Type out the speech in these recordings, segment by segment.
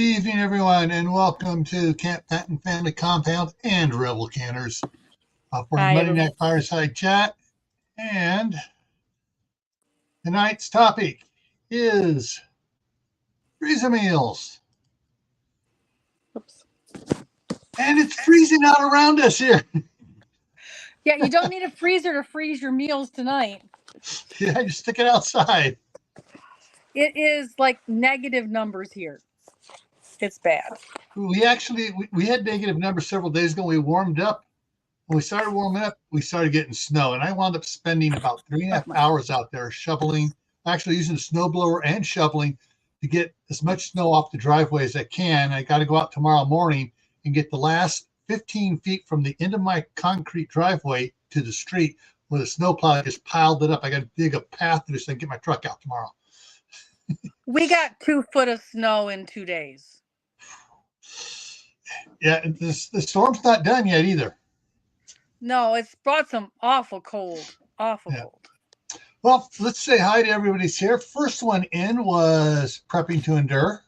evening, everyone, and welcome to Camppatton Family Compound and Rebel Canners for Hi, Monday everyone. Night Fireside Chat. And tonight's topic is freezer meals. Oops. And it's freezing out around us here. Yeah, you don't need a freezer to freeze your meals tonight. Yeah, you stick it outside. It is like negative numbers here. It's bad. We had negative numbers several days ago. We warmed up. When we started warming up, we started getting snow. And I wound up spending about 3.5 hours out there shoveling, actually using a snowblower and shoveling to get as much snow off the driveway as I can. I got to go out tomorrow morning and get the last 15 feet from the end of my concrete driveway to the street where the snowplow just piled it up. I got to dig a path to this and get my truck out tomorrow. We got 2 foot of snow in 2 days. Yeah, the storm's not done yet either. No, it's brought some awful cold. Awful cold. Well, let's say hi to everybody's here. First one in was Prepping to Endure.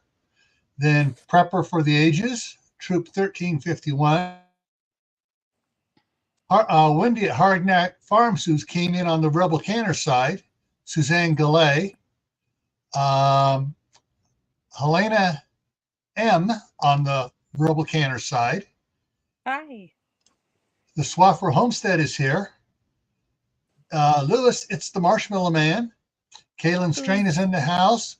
Then Prepper for the Ages, Troop 1351. Wendy at Hardknack Farms, who came in on the Rebel Canner side. Suzanne Gallet. Helena M. on the Rebel Canner side. Hi. The Swaffer Homestead is here. Lewis, it's the Marshmallow Man. Kaylin Strain is in the house.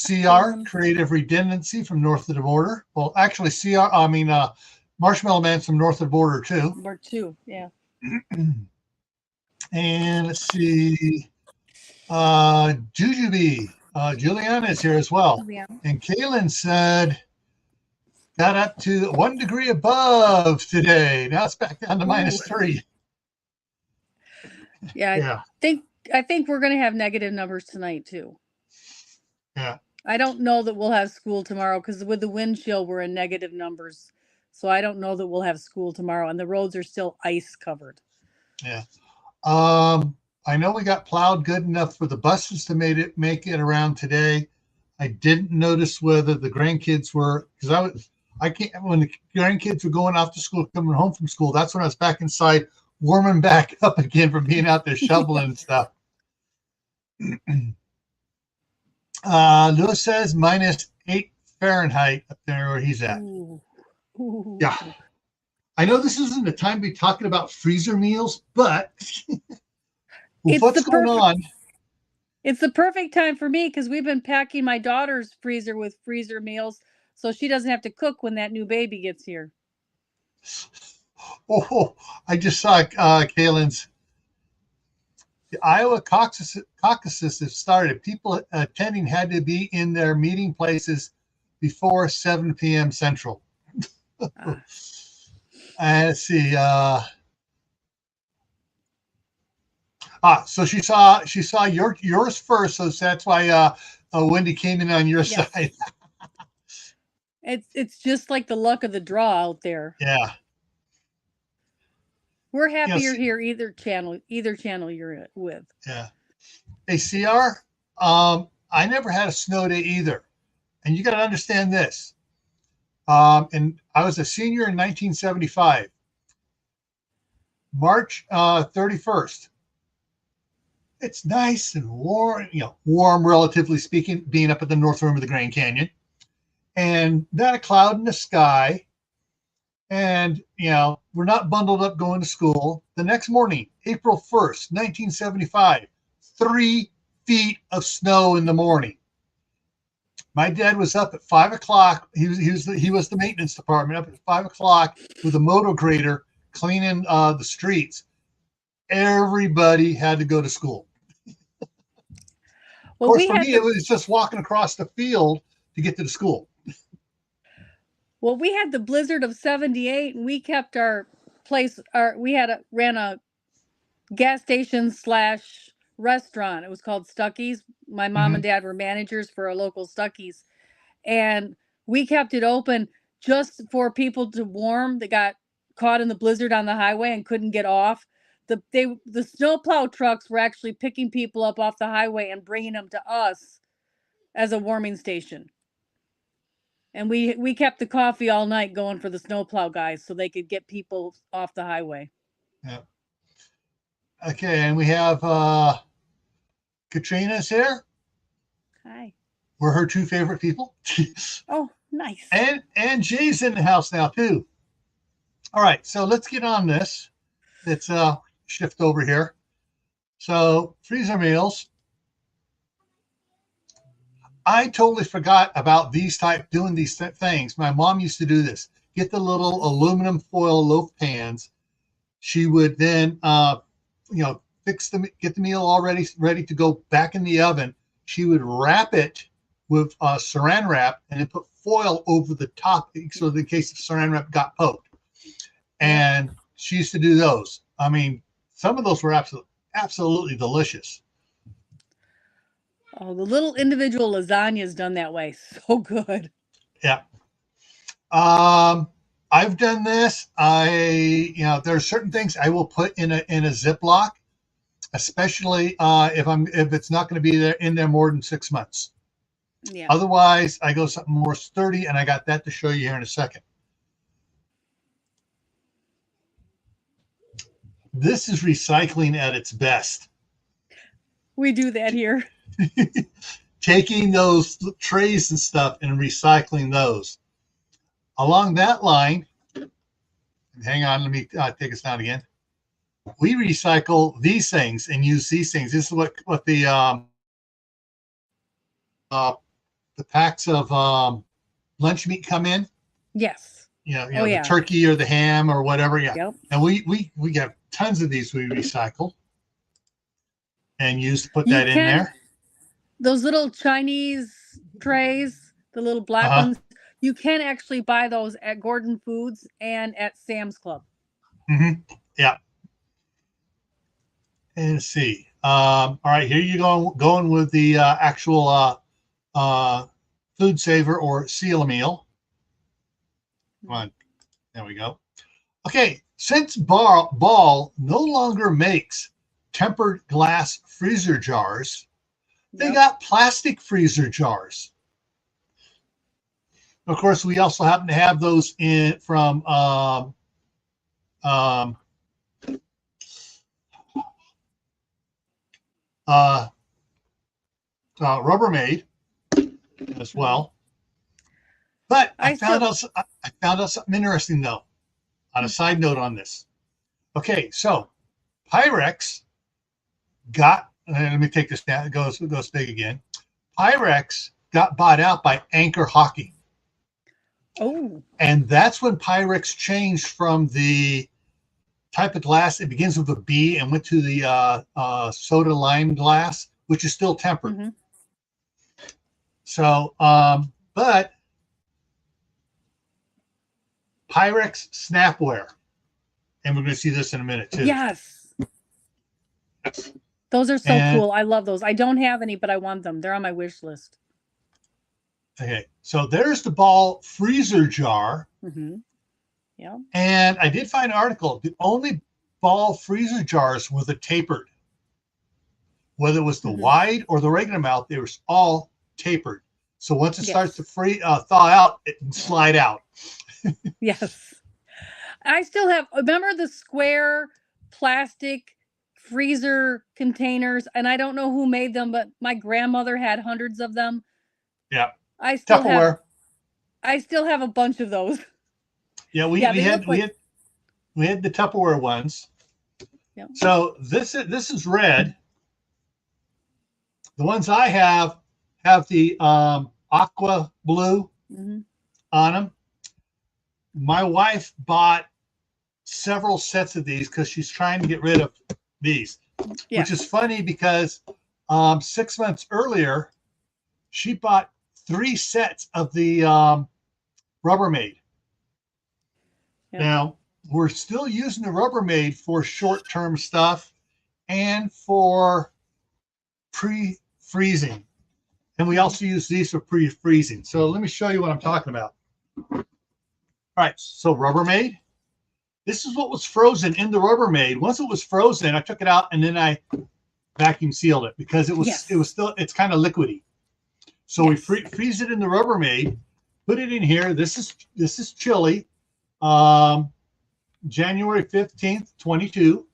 CR, Creative Redundancy from north of the border. Well, actually, Marshmallow Man's from north of the border, too. Number 2, yeah. And let's see. Jujubee, Juliana is here as well. Yeah. And Kaylin said, got up to 1 degree above today. Now it's back down to -3. Yeah. I think we're going to have negative numbers tonight, too. Yeah. I don't know that we'll have school tomorrow because with the wind chill, we're in negative numbers. So I don't know that we'll have school tomorrow, and the roads are still ice covered. Yeah. I know we got plowed good enough for the buses to make it around today. I didn't notice whether the grandkids were, because when the grandkids were going off to school, coming home from school, that's when I was back inside warming back up again from being out there shoveling and stuff. Lewis says -8 Fahrenheit up there where he's at. Ooh. Yeah. I know this isn't the time to be talking about freezer meals, but what's going on? It's the perfect time for me because we've been packing my daughter's freezer with freezer meals so she doesn't have to cook when that new baby gets here. Oh, I just saw Kaylin's. The Iowa caucuses have started. People attending had to be in their meeting places before 7 p.m. Central. And let's see. So she saw yours first, so that's why Wendy came in on your side. It's just like the luck of the draw out there. Yeah. We're happy you're here either channel you're with. Yeah. Hey, CR, I never had a snow day either. And you got to understand this. And I was a senior in 1975. March 31st. It's nice and warm, warm relatively speaking, being up at the north rim of the Grand Canyon. And not a cloud in the sky. And, we're not bundled up going to school. The next morning, April 1st, 1975, 3 feet of snow in the morning. My dad was up at 5 o'clock. He was the maintenance department up at 5 o'clock with a motor grader cleaning the streets. Everybody had to go to school. Well, of course, for me, it was just walking across the field to get to the school. Well, we had the blizzard of 78, and we kept our place. Ran a gas station / restaurant. It was called Stuckey's. My mom and dad were managers for a local Stuckey's, and we kept it open just for people to warm. They got caught in the blizzard on the highway and couldn't get off. The snowplow trucks were actually picking people up off the highway and bringing them to us as a warming station. And we kept the coffee all night going for the snowplow guys so they could get people off the highway. Yeah. Okay, and we have Katrina's here. Hi. We're her two favorite people. Oh, nice. And Jay's in the house now too. All right, so let's get on this. Let's shift over here. So freezer meals. I totally forgot about doing these things. My mom used to do this. Get the little aluminum foil loaf pans. She would then, get the meal all ready to go back in the oven. She would wrap it with saran wrap and then put foil over the top so that in case the saran wrap got poked. And she used to do those. I mean, some of those were absolutely delicious. Oh, the little individual lasagnas done that way. So good. Yeah. I've done this. There are certain things I will put in a Ziploc, especially if it's not going to be in there more than 6 months. Yeah. Otherwise, I go something more sturdy, and I got that to show you here in a second. This is recycling at its best. We do that here. Taking those trays and stuff and recycling those. Along that line, hang on, let me take us down again. We recycle these things and use these things. This is what the packs of lunch meat come in. Yes. The turkey or the ham or whatever. Yeah. Yep. And we have tons of these we recycle and use to put that in there. Those little Chinese trays, the little black ones, you can actually buy those at Gordon Foods and at Sam's Club. Mm-hmm. Yeah. And let's see. All right, here you go, going with the actual food saver or seal a meal. Come on. There we go. Okay, since Ball no longer makes tempered glass freezer jars, they got plastic freezer jars. Of course, we also happen to have those from Rubbermaid as well. But I found out something interesting though. On a side note on this. Okay, so Pyrex got. Let me take this down. It goes big again. Pyrex got bought out by Anchor Hockey. Oh. And that's when Pyrex changed from the type of glass. It begins with a B and went to the soda lime glass, which is still tempered. Mm-hmm. So, but Pyrex Snapware. And we're going to see this in a minute too. Yes. Those are so cool. I love those. I don't have any, but I want them. They're on my wish list. Okay, so there's the Ball freezer jar. Mm-hmm. Yeah. And I did find an article. The only Ball freezer jars were the tapered. Whether it was the wide or the regular mouth, they were all tapered. So once it starts to thaw out, it can slide out. Yes. I still have, remember the square plastic freezer containers? And I don't know who made them, but my grandmother had hundreds of them. Yeah. I still Tupperware. have a bunch of those. Yeah, we had the Tupperware ones. Yeah. So this is red. The ones I have the aqua blue on them. My wife bought several sets of these because she's trying to get rid of these, which is funny because 6 months earlier, she bought 3 sets of the Rubbermaid. Yeah. Now, we're still using the Rubbermaid for short-term stuff and for pre-freezing. And we also use these for pre-freezing. So let me show you what I'm talking about. All right, so Rubbermaid. This is what was frozen in the Rubbermaid. Once it was frozen, I took it out and then I vacuum sealed it because it was still, it's kind of liquidy. So we freeze it in the Rubbermaid. put it in here. This is chili. January 15th, 22.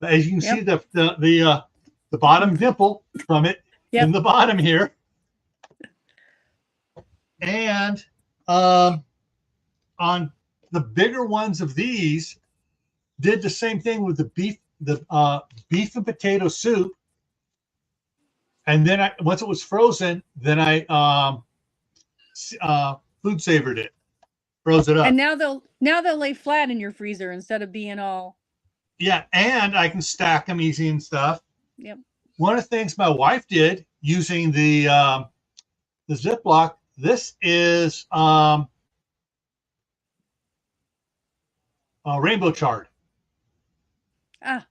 As you can see, the bottom dimple from it in the bottom here. And on the bigger ones of these, did the same thing with the beef and potato soup. And then once it was frozen, then I food savored it, froze it up. And now they'll lay flat in your freezer instead of being all. Yeah, and I can stack them easy and stuff. Yep. One of the things my wife did using the Ziploc. This is rainbow chard. Ah.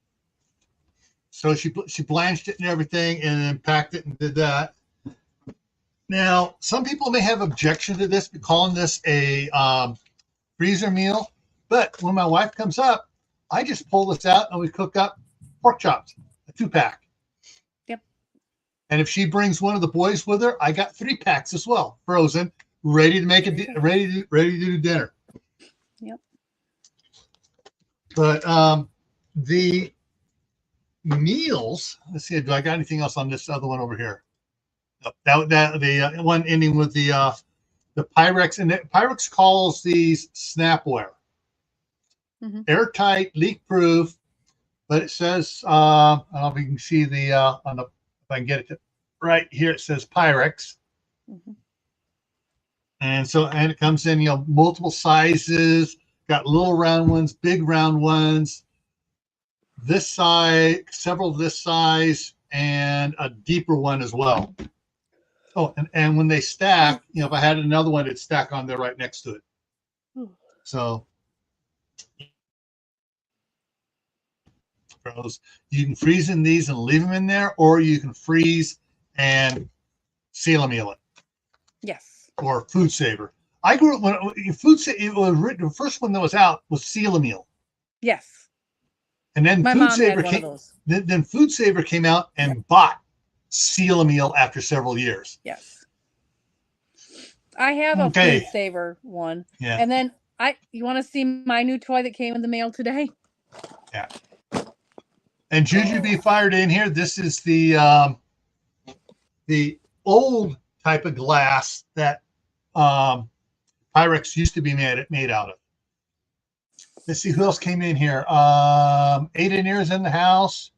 So she blanched it and everything, and then packed it and did that. Now, some people may have objection to this, calling this a freezer meal, but when my wife comes up, I just pull this out and we cook up pork chops, a 2-pack. Yep. And if she brings one of the boys with her, I got 3 packs as well, frozen, ready to make it, ready to do dinner. Yep. But the meals. Let's see. Do I got anything else on this other one over here? The one ending with the Pyrex, and Pyrex calls these Snapware. Airtight, leak-proof, but it says I don't know if you can see the on the, if I can get it to, right here. It says Pyrex, and it comes in multiple sizes. Got little round ones, big round ones. This size, several of this size, and a deeper one as well. Oh, and when they stack, if I had another one, it'd stack on there right next to it. So you can freeze in these and leave them in there, or you can freeze and seal meal it. Yes. Or food saver. I grew up when it was written. The first one that was out was seal meal. Yes. And then My Food mom Saver had one of those. Then Food Saver came out and bought Seal Meal after several years. Yes. I have a Food Saver one. Yeah. And then you want to see my new toy that came in the mail today? Yeah. And Jujube fired in here. This is the old type of glass that Pyrex used to be made out of. Let's see who else came in here. Aiden here is in the house.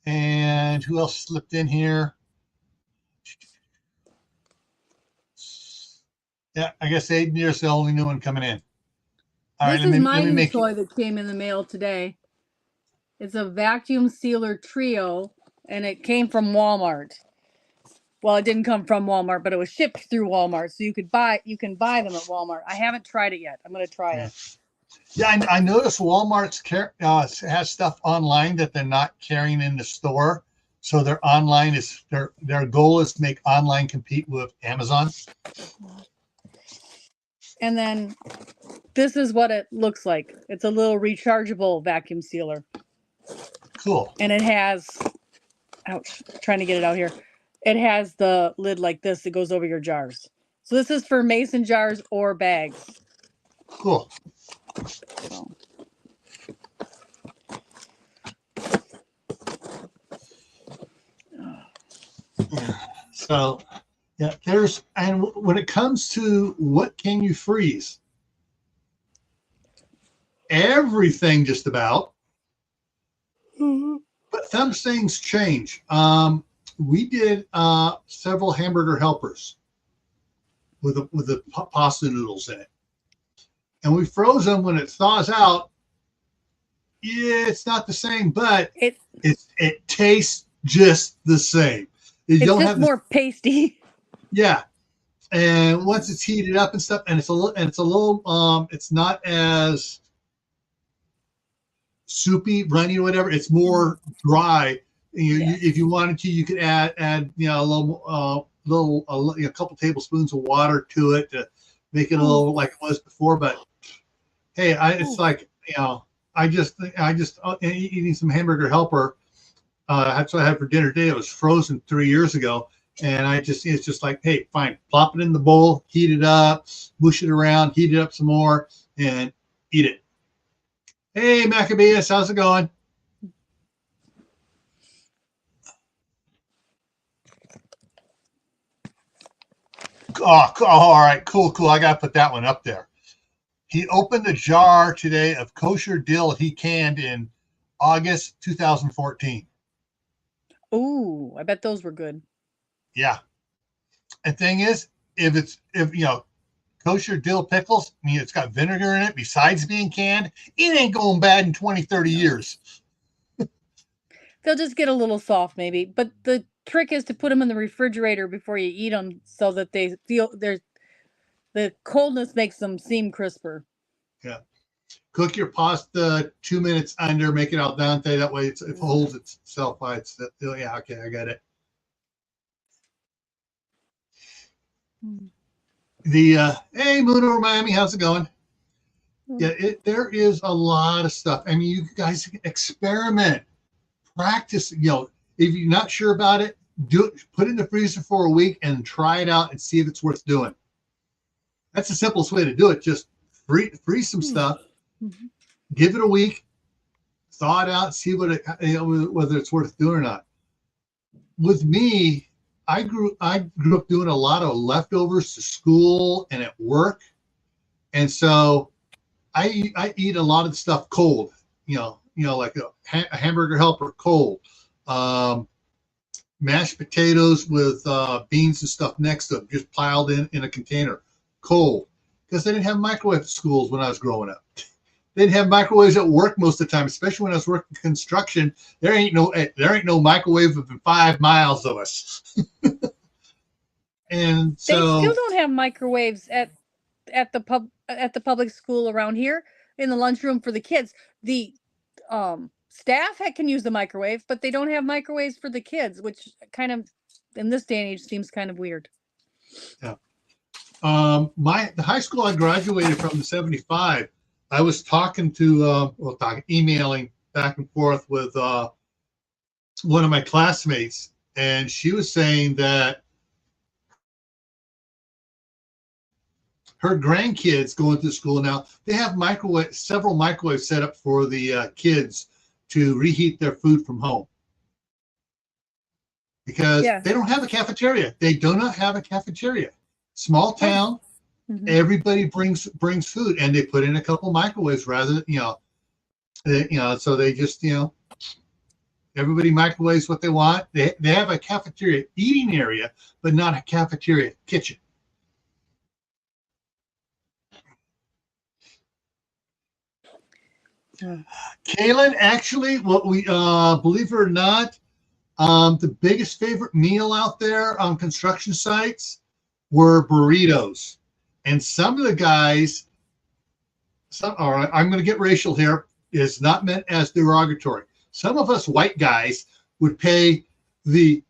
And who else slipped in here? Yeah, I guess Aiden here is the only new one coming in. All right, this is my new toy that came in the mail today. It's a vacuum sealer trio, and it came from Walmart. Well, it didn't come from Walmart, but it was shipped through Walmart, so you can buy them at Walmart. I haven't tried it yet. I'm going to try it. Yeah, I noticed Walmart's has stuff online that they're not carrying in the store. So their online is their goal is to make online compete with Amazon. And then this is what it looks like. It's a little rechargeable vacuum sealer. Cool. And it has, ouch, trying to get it out here. It has the lid like this that goes over your jars. So this is for mason jars or bags. Cool. So yeah, and when it comes to what can you freeze, everything just about, but some things change. We did several hamburger helpers with the pasta noodles in it. And we froze them. When it thaws out, yeah, it's not the same, but it tastes just the same. It's just more pasty. Yeah, and once it's heated up and stuff, and it's not as soupy, runny, or whatever. It's more dry. If you wanted to, you could add a couple tablespoons of water to it to make it a little like it was before. But hey, it's like I just eating some hamburger helper. That's what I had for dinner today. It was frozen 3 years ago, And it's just like, hey, fine, plop it in the bowl, heat it up, mush it around, heat it up some more, and eat it. Hey, Maccabeus, how's it going? Oh, all right, cool. I got to put that one up there. He opened a jar today of kosher dill he canned in August 2014. Ooh, I bet those were good. Yeah. And thing is, if kosher dill pickles, I mean, it's got vinegar in it besides being canned, it ain't going bad in 20, 30 years. They'll just get a little soft maybe, but the trick is to put them in the refrigerator before you eat them so that they feel the coldness makes them seem crisper. Yeah. Cook your pasta 2 minutes under, make it al dente. That way it holds itself by itself. Yeah, okay, I got it. Hey, Moon over Miami, how's it going? Yeah, there is a lot of stuff. I mean, you guys experiment, practice. If you're not sure about it, do it. Put it in the freezer for a week and try it out and see if it's worth doing. That's the simplest way to do it. Just freeze some stuff, give it a week, thaw it out, see whether it's worth doing or not. With me, I grew up doing a lot of leftovers to school and at work, and so I eat a lot of the stuff cold. Like a hamburger helper cold, mashed potatoes with beans and stuff next to them, just piled in a container, cold, because they didn't have microwave at schools when I was growing up. They didn't have microwaves at work most of the time, especially when I was working construction. There ain't no microwave within 5 miles of us. And so they still don't have microwaves at the public school around here in the lunchroom for the kids. The staff can use the microwave, but they don't have microwaves for the kids, which kind of in this day and age seems kind of weird. Yeah. The high school I graduated from in '75, I was emailing back and forth with one of my classmates, and she was saying that her grandkids going to school now, they have several microwaves set up for the kids to reheat their food from home. Because they don't have a cafeteria. They do not have a cafeteria. Small town, everybody brings food, and they put in a couple microwaves rather than, so they just, everybody microwaves what they want. They have a cafeteria eating area, but not a cafeteria kitchen. Kaylin, actually, what we believe it or not, the biggest favorite meal out there on construction sites were burritos. And some of the guys, all right, I'm going to get racial here. It's not meant as derogatory. Some of us white guys would pay the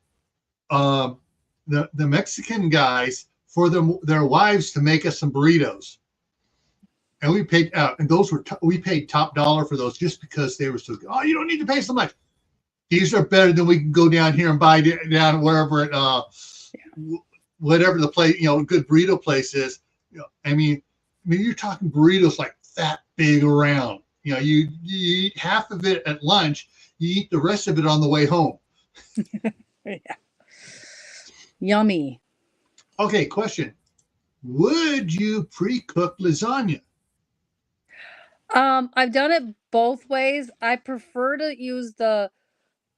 Mexican guys for their wives to make us some burritos. And we paid and those were we paid top dollar for those just because they were so good. Oh, you don't need to pay so much. These are better than we can go down here and buy down wherever whatever the place, good burrito place is. I mean, you're talking burritos like that big around. You eat half of it at lunch. You eat the rest of it on the way home. Yeah. Yummy. Okay, question. Would you pre-cook lasagna? I've done it both ways. I prefer to use the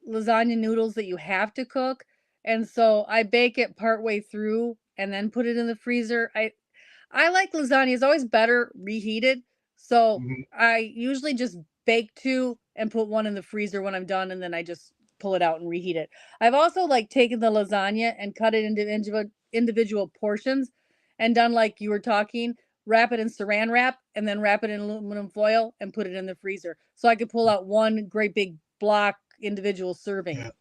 lasagna noodles that you have to cook, and so I bake it partway through and then put it in the freezer. I like lasagna. It's always better reheated, so I usually just bake 2 and put 1 in the freezer when I'm done, and then I just pull it out and reheat it. I've also taken the lasagna and cut it into individual portions and done like you were talking, wrap it in saran wrap and then wrap it in aluminum foil and put it in the freezer. So I could pull out one great big block individual serving.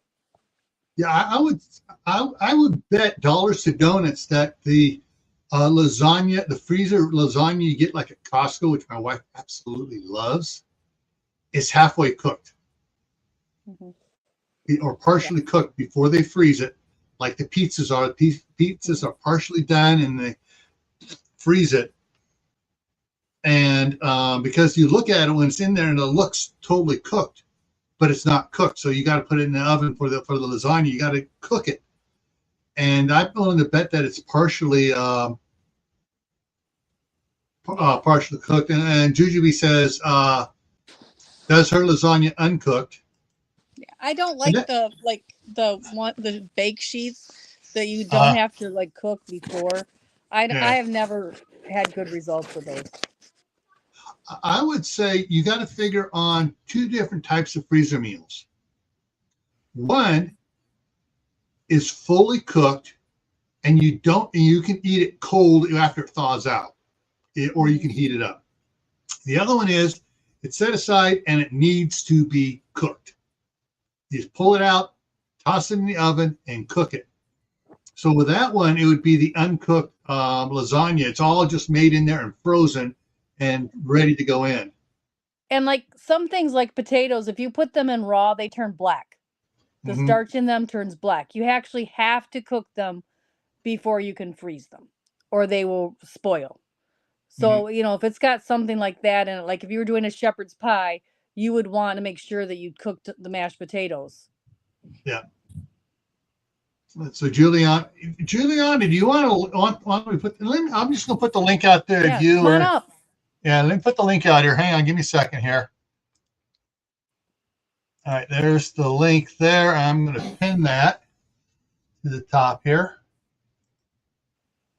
Yeah, I would bet dollars to donuts that the lasagna, the freezer lasagna you get like at Costco, which my wife absolutely loves, is halfway cooked or partially cooked before they freeze it. like the pizzas are. Pizzas are partially done, and they freeze it. And because you look at it when it's in there and it looks totally cooked, but it's not cooked, so you got to put it in the oven for the lasagna. You got to cook it, and I'm willing to bet that it's partially partially cooked. And Jujubee says does her lasagna uncooked. I don't like the bake sheets that you don't have to like cook before. I have never had good results with those. I would say you got to figure on two different types of freezer meals. One is fully cooked, and you can eat it cold after it thaws out, or you can heat it up. The other one is it's set aside and it needs to be cooked. You just pull it out, toss it in the oven, and cook it. So with that one, it would be the uncooked lasagna. It's all just made in there and frozen and ready to go in. And like some things like potatoes, if you put them in raw, they turn black. The starch in them turns black. You actually have to cook them before you can freeze them, or they will spoil. So, if it's got something like that in it, like if you were doing a shepherd's pie, you would want to make sure that you cooked the mashed potatoes. Yeah. So Juliana, do you want me put? I'm just gonna put the link out there. Yeah, come on up. Yeah, let me put the link out here. Hang on, give me a second here. All right, there's the link there. I'm gonna pin that to the top here.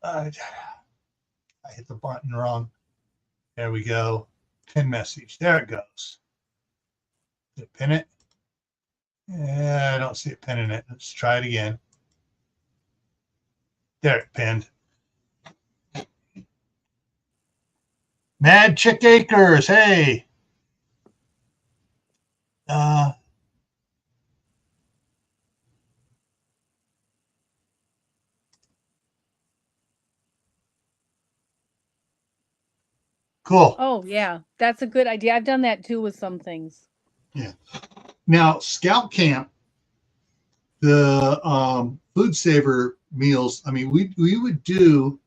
I hit the button wrong. There we go. Pin message. There it goes. Did it pin it? Yeah, I don't see it pinning it. Let's try it again. There, it pinned. Mad Chick Acres, hey. Cool. Oh, yeah. That's a good idea. I've done that too with some things. Yeah. Now, Scout Camp, the food saver meals, I mean, we would do,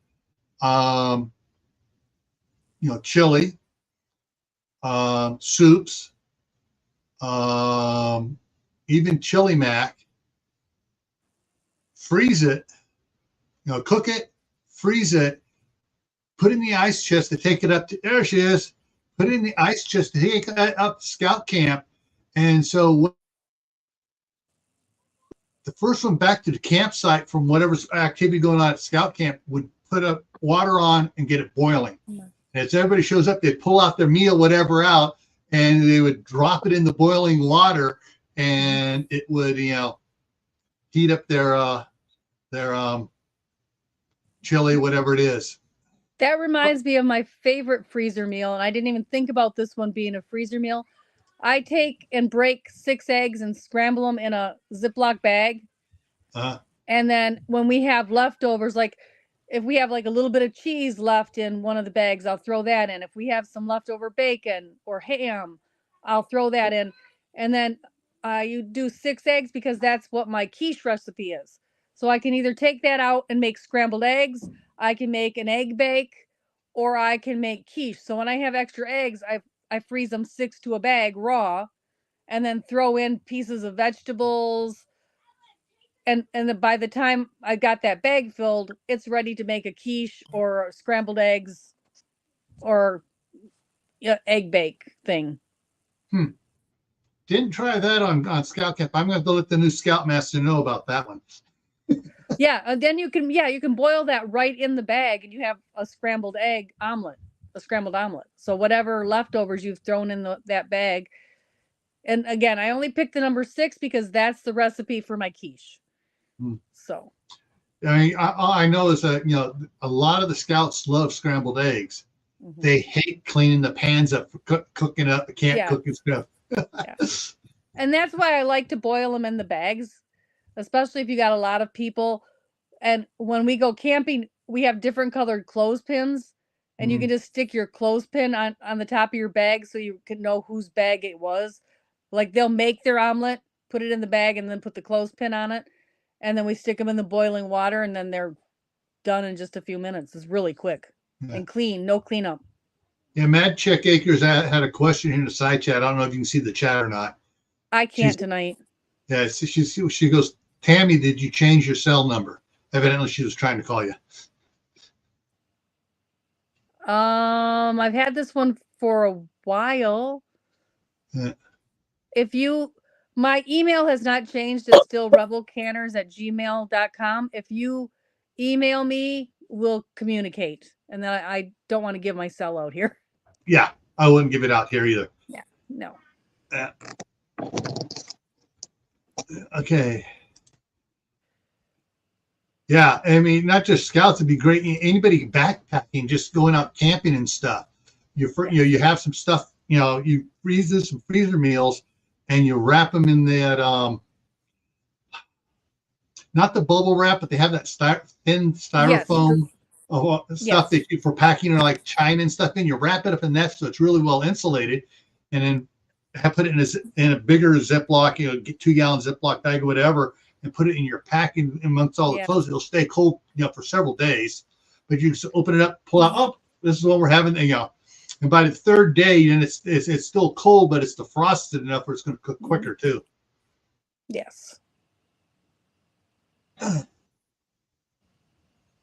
chili, soups, even chili mac, freeze it, cook it, freeze it, put it in the ice chest to take it up to, there she is, put it in the ice chest to take it up to Scout Camp. And so the first one back to the campsite from whatever's activity going on at Scout Camp would put up water on and get it boiling. And as everybody shows up, they pull out their meal, whatever out, and they would drop it in the boiling water, and it would, heat up their chili, whatever it is. That reminds me of my favorite freezer meal, and I didn't even think about this one being a freezer meal. I take and break 6 eggs and scramble them in a Ziploc bag. And then when we have leftovers, like if we have like a little bit of cheese left in one of the bags, I'll throw that in. If we have some leftover bacon or ham, I'll throw that in. And then you do 6 eggs because that's what my quiche recipe is. So I can either take that out and make scrambled eggs, I can make an egg bake, or I can make quiche. So when I have extra eggs, I freeze them 6 to a bag raw, and then throw in pieces of vegetables. And then by the time I got that bag filled, it's ready to make a quiche or scrambled eggs or egg bake thing. Didn't try that on Scout Camp. I'm going to let the new Scoutmaster know about that one. Yeah, and then you can boil that right in the bag, and you have a scrambled omelet. So whatever leftovers you've thrown in that bag. And again, I only picked the number 6 because that's the recipe for my quiche. So, I mean, I know is that a lot of the Scouts love scrambled eggs. They hate cleaning the pans up for cooking up. They can't cook and stuff. And that's why I like to boil them in the bags, especially if you got a lot of people. And when we go camping, we have different colored clothespins, and you can just stick your clothespin on the top of your bag so you can know whose bag it was. Like they'll make their omelet, put it in the bag, and then put the clothespin on it. and then we stick them in the boiling water, and then they're done in just a few minutes. It's really quick and clean, no cleanup. Yeah, Mad Check Acres had a question in the side chat. I don't know if you can see the chat or not. I can't tonight. Yeah, she goes, Tammy, did you change your cell number? Evidently, she was trying to call you. I've had this one for a while. Yeah. My email has not changed. It's still rebelcanners@gmail.com. If you email me, we'll communicate. And then I don't want to give my cell out here. Yeah, I wouldn't give it out here either. Yeah, no. Okay. Yeah, I mean, not just scouts. It'd be great. Anybody backpacking, just going out camping and stuff. You have some stuff. You freeze some freezer meals, and you wrap them in that not the bubble wrap, but they have that thin styrofoam stuff that for packing, like China and stuff in. You wrap it up in that so it's really well insulated, and then put it in a bigger Ziploc, get 2-gallon Ziploc bag or whatever, and put it in your packing amongst all the clothes. It'll stay cold, for several days. But you just open it up, pull out. Oh, this is what we're having. And by the third day, then it's still cold, but it's defrosted enough where it's going to cook quicker too. Yes.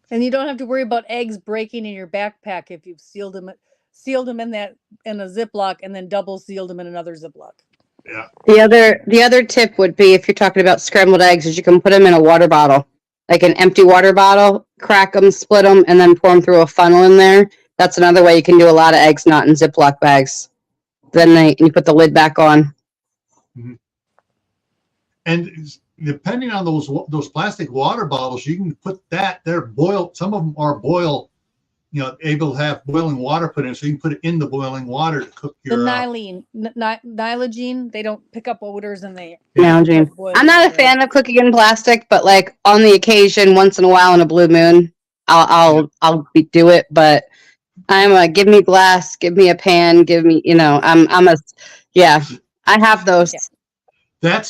And you don't have to worry about eggs breaking in your backpack if you've sealed them in a Ziploc and then double sealed them in another Ziploc. Yeah. The other tip would be, if you're talking about scrambled eggs, is you can put them in a water bottle, like an empty water bottle, crack them, split them, and then pour them through a funnel in there. That's another way you can do a lot of eggs not in Ziploc bags. Then you put the lid back on. Mm-hmm. And depending on those plastic water bottles, you can put that there boiled. Some of them are able to have boiling water put in, so you can put it in the boiling water to cook your. The Nylogene, they don't pick up odors, and they. Nylogene. I'm not a fan of cooking in plastic, but like on the occasion, once in a while, in a blue moon, I'll do it. But I'm a give me glass, give me a pan, give me I have those. Yeah.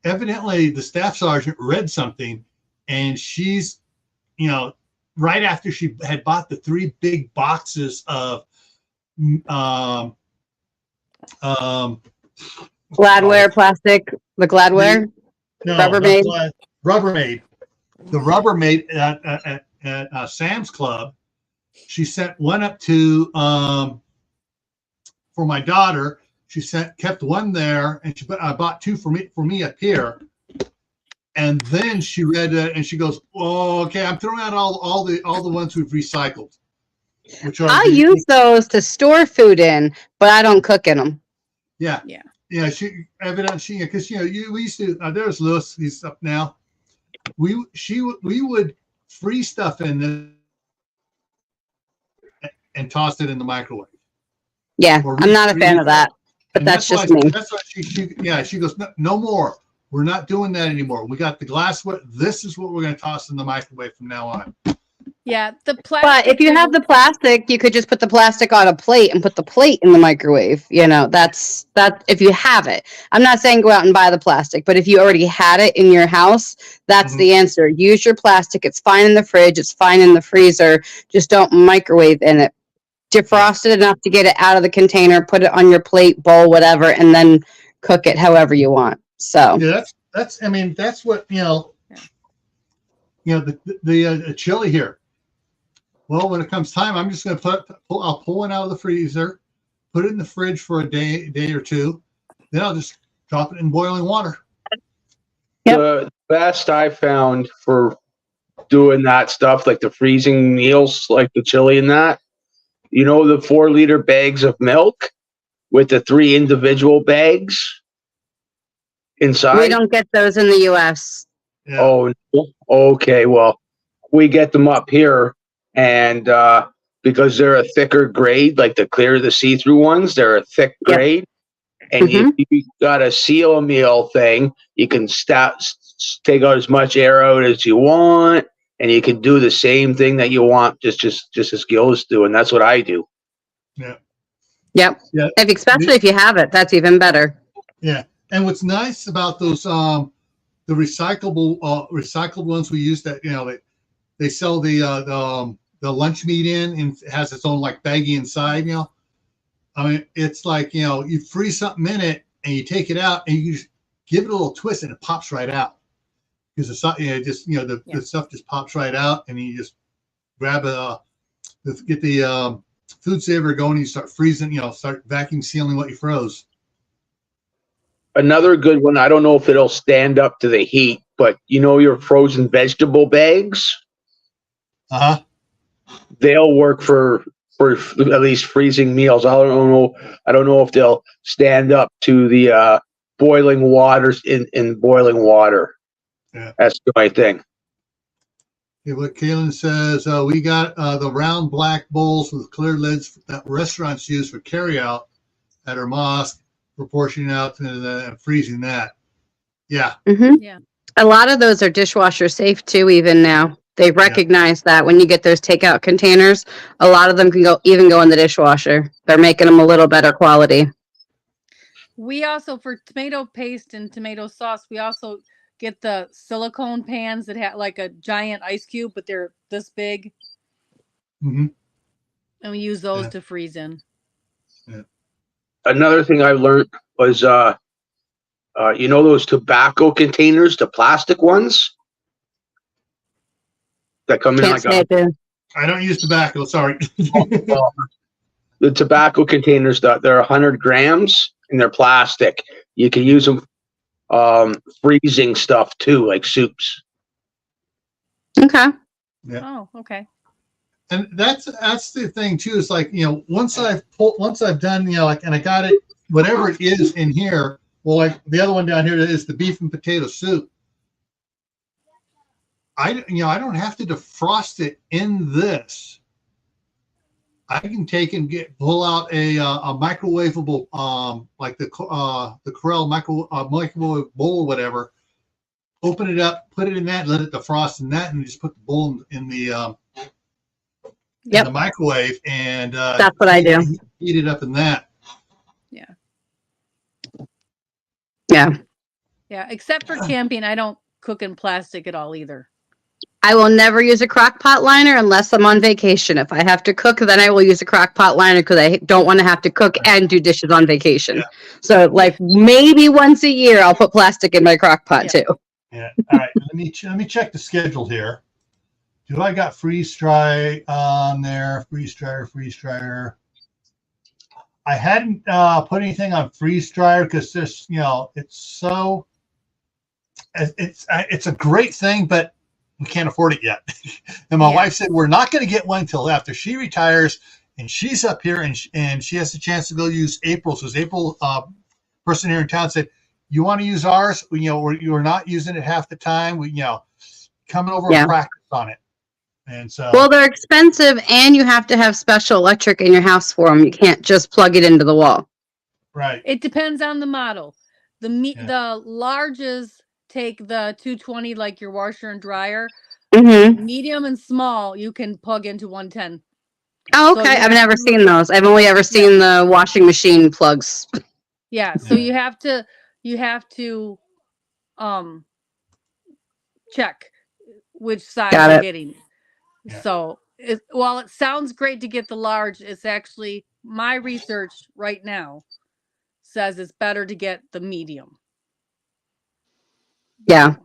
Evidently the staff sergeant read something, and she's right after she had bought the 3 big boxes of Gladware plastic, the Gladware, Rubbermaid. Rubbermaid. The Rubbermaid at Sam's Club. She sent one up to for my daughter. She kept one there, and I bought 2 for me up here. And then she read it, and she goes, "Oh, okay, I'm throwing out all the ones we've recycled." I use those to store food in, but I don't cook in them. Yeah. She evidently, because we used to. There's Lewis. He's up now. We would freeze stuff in this and toss it in the microwave. Yeah, I'm not a fan of that, but that's just me. That's why she goes, no more. We're not doing that anymore. We got the glassware. This is what we're going to toss in the microwave from now on. Yeah, the plastic. But if you have the plastic, you could just put the plastic on a plate and put the plate in the microwave. That's if you have it. I'm not saying go out and buy the plastic, but if you already had it in your house, that's the answer. Use your plastic. It's fine in the fridge. It's fine in the freezer. Just don't microwave in it. Defrost it enough to get it out of the container, put it on your plate, bowl, whatever, and then cook it however you want. So that's what the chili here. Well, when it comes time, I'm just going to I'll pull one out of the freezer, put it in the fridge for a day or two, then I'll just drop it in boiling water. Yep. The best I found for doing that stuff, like the freezing meals, like the chili and that, the 4-liter bags of milk with the 3 individual bags inside. We don't get those in the U.S. Yeah. Oh, okay. Well, we get them up here, and because they're a thicker grade, like the clear, the see-through ones, they're a thick grade. And you got a seal meal thing. You can take out as much air out as you want, and you can do the same thing that you want, just as Gil's do, and that's what I do. Yeah. Yep. Yeah. Especially if you have it, that's even better. Yeah. And what's nice about those the recycled ones we use that, they sell the lunch meat in, and it has its own like baggie inside, I mean, it's like, you freeze something in it and you take it out and you just give it a little twist and it pops right out. Because the stuff just pops right out, and you just grab get the food saver going, and you start freezing, start vacuum sealing what you froze. Another good one, I don't know if it'll stand up to the heat, but your frozen vegetable bags? Uh-huh. They'll work for at least freezing meals. I don't know if they'll stand up to the boiling waters in boiling water. Yeah. That's the only thing. Okay, what Kaylin says, we got the round black bowls with clear lids that restaurants use for carryout at our mosque, proportioning out to freezing that. Yeah. Mm-hmm. Yeah. A lot of those are dishwasher safe too, even now. They recognize that when you get those takeout containers, a lot of them can go in the dishwasher. They're making them a little better quality. We also, for tomato paste and tomato sauce, we also get the silicone pans that have like a giant ice cube, but they're this big. Mm-hmm. And we use those to freeze in. Yeah. Another thing I learned was, those tobacco containers, the plastic ones that come in like I don't use tobacco. Sorry. The tobacco containers, they're 100 grams and they're plastic. You can use them freezing stuff too, like soups. Okay. Yeah. Oh, okay. And that's the thing too. Is like, once I've done, and I got it, whatever it is in here. Well, like the other one down here is the beef and potato soup. I don't have to defrost it in this. I can take and pull out a microwavable, like the Corel microwave bowl or whatever. Open it up, put it in that, let it defrost in that, and just put the bowl in the in the microwave, and that's what I do. Heat it up in that. Yeah. Yeah. Yeah. Except for camping, I don't cook in plastic at all either. I will never use a crock pot liner unless I'm on vacation. If I have to cook, then I will use a crock pot liner because I don't want to have to cook and do dishes on vacation. Yeah. So, like maybe once a year, I'll put plastic in my crock pot too. Yeah. All right. Let me check the schedule here. Do I got freeze dry on there? Freeze dryer. I hadn't put anything on freeze dryer because this, it's a great thing, but we can't afford it yet. And my wife said we're not going to get one until after she retires, and she's up here, and she has a chance to go use April. So April, person here in town said, "You want to use ours? You're not using it half the time. Coming over and practice on it." And so, well, they're expensive, and you have to have special electric in your house for them. You can't just plug it into the wall. Right. It depends on the model. The larges take the 220, like your washer and dryer. Mm-hmm. Medium and small, you can plug into 110. Oh, okay. I've never seen those. I've only ever seen the washing machine plugs. Yeah. So you have to check which size you're getting. Yeah. So while it sounds great to get the large, it's actually, my research right now says it's better to get the medium. Yeah.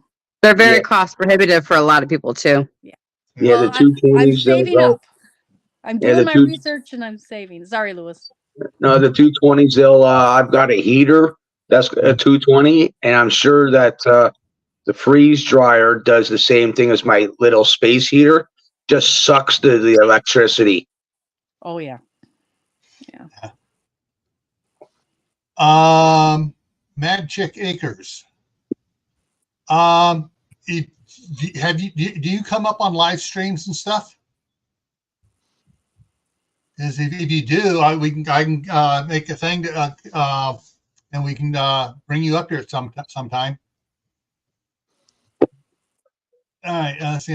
They're very cost prohibitive for a lot of people too. Yeah. Yeah, well, the 220s. I'm saving up. I'm doing my research and I'm saving. Sorry, Lewis. No, the 220s, I've got a heater that's a 220, and I'm sure that the freeze dryer does the same thing as my little space heater, just sucks the electricity. Oh yeah. Yeah. Mad Chick Acres. Do you come up on live streams and stuff? Because if you do, I can make a thing and we can bring you up here sometime. All right. So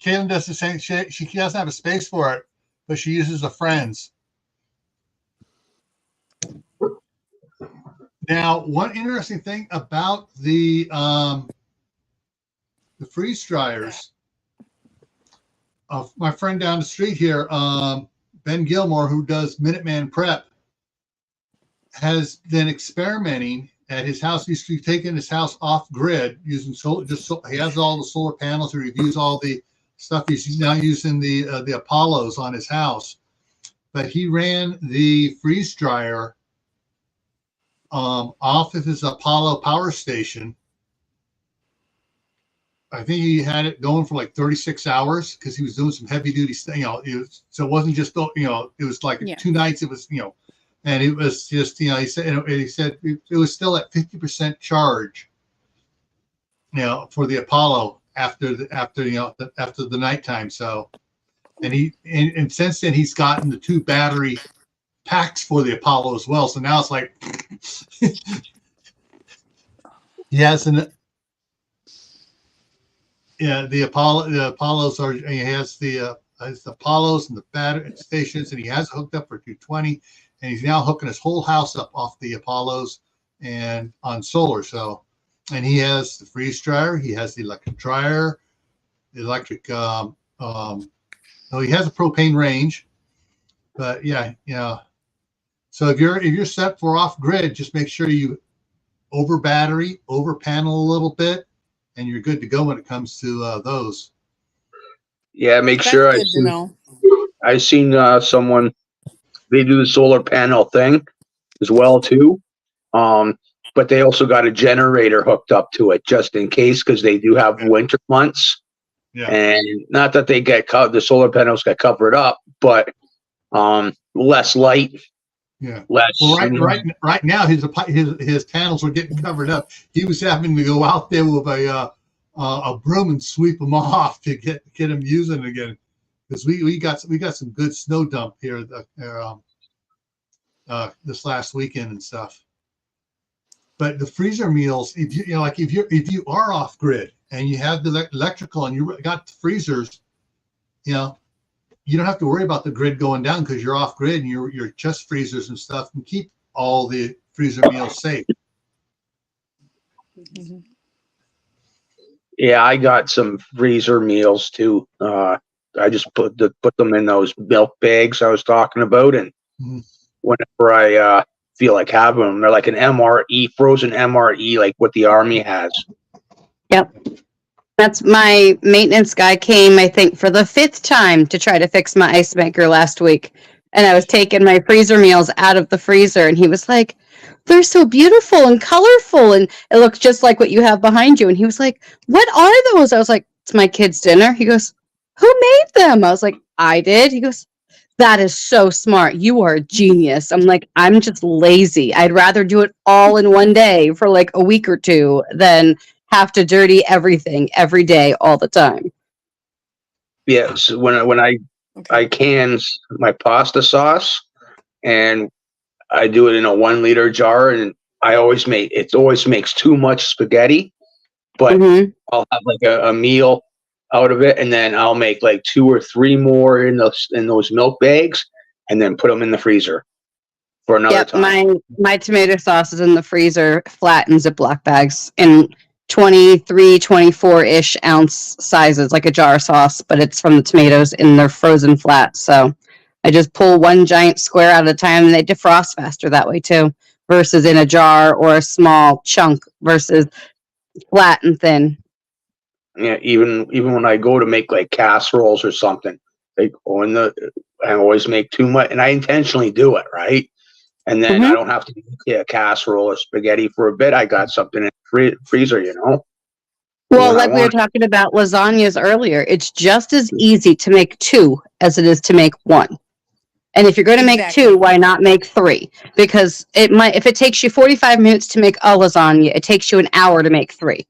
Kaylin does the same. She doesn't have a space for it, but she uses a friend's. Now, one interesting thing about the the freeze dryers. My friend down the street here, Ben Gilmore, who does Minuteman Prep, has been experimenting at his house. He's taking his house off grid using solar. He has all the solar panels. He reviews all the stuff. He's now using the Apollos on his house, but he ran the freeze dryer off of his Apollo power station. I think he had it going for like 36 hours because he was doing some heavy duty stuff. So it wasn't just it was like 2 nights. It was and it was just he said it was still at 50% charge. For the Apollo after the nighttime. So, and since then he's gotten the 2 battery packs for the Apollo as well. So now it's like he has the Apollos are. He has the Apollos and the battery stations, and he has it hooked up for 220, and he's now hooking his whole house up off the Apollos and on solar. So, and he has the freeze dryer, he has the electric dryer, the electric. He has a propane range, but So if you're set for off grid, just make sure you over battery, over panel a little bit, and you're good to go when it comes to those. Yeah, make sure I seen someone, they do the solar panel thing as well too, but they also got a generator hooked up to it just in case, because they do have winter months. Yeah. And not that they get the solar panels get covered up, but less light. Yeah. Well, right now his panels are getting covered up. He was having to go out there with a broom and sweep them off to get them using again, because we got some good snow dump here this last weekend and stuff. But the freezer meals, if you are off grid and you have the electrical and you got the freezers, you don't have to worry about the grid going down because you're off grid and you're just freezers and stuff, and keep all the freezer meals safe. Mm-hmm. Yeah, I got some freezer meals too. I just put them in those milk bags I was talking about, and whenever I feel like having them, they're like an MRE, frozen MRE, like what the Army has. Yep. That's my maintenance guy came, I think, for the 5th time to try to fix my ice maker last week. And I was taking my freezer meals out of the freezer, and he was like, they're so beautiful and colorful, and it looks just like what you have behind you. And he was like, what are those? I was like, it's my kid's dinner. He goes, who made them? I was like, I did. He goes, that is so smart. You are a genius. I'm like, I'm just lazy. I'd rather do it all in one day for like a week or 2 than have to dirty everything every day all the time. Yes, when I can my pasta sauce, and I do it in a 1 liter jar, and it always makes too much spaghetti, but I'll have like a meal out of it, and then I'll make like 2 or 3 more in those milk bags, and then put them in the freezer for another time. My tomato sauce is in the freezer, flat in Ziploc bags, in 23, 24-ish ounce sizes, like a jar sauce, but it's from the tomatoes and they're frozen flat. So I just pull one giant square at a time, and they defrost faster that way too, versus in a jar or a small chunk versus flat and thin. Yeah, even when I go to make like casseroles or something, I always make too much, and I intentionally do it, right? And then I don't have to make a casserole or spaghetti for a bit. I got something in the freezer, Well, like we were talking about lasagnas earlier, it's just as easy to make 2 as it is to make 1. And if you're going to make 2, why not make 3? Because if it takes you 45 minutes to make a lasagna, it takes you an hour to make 3.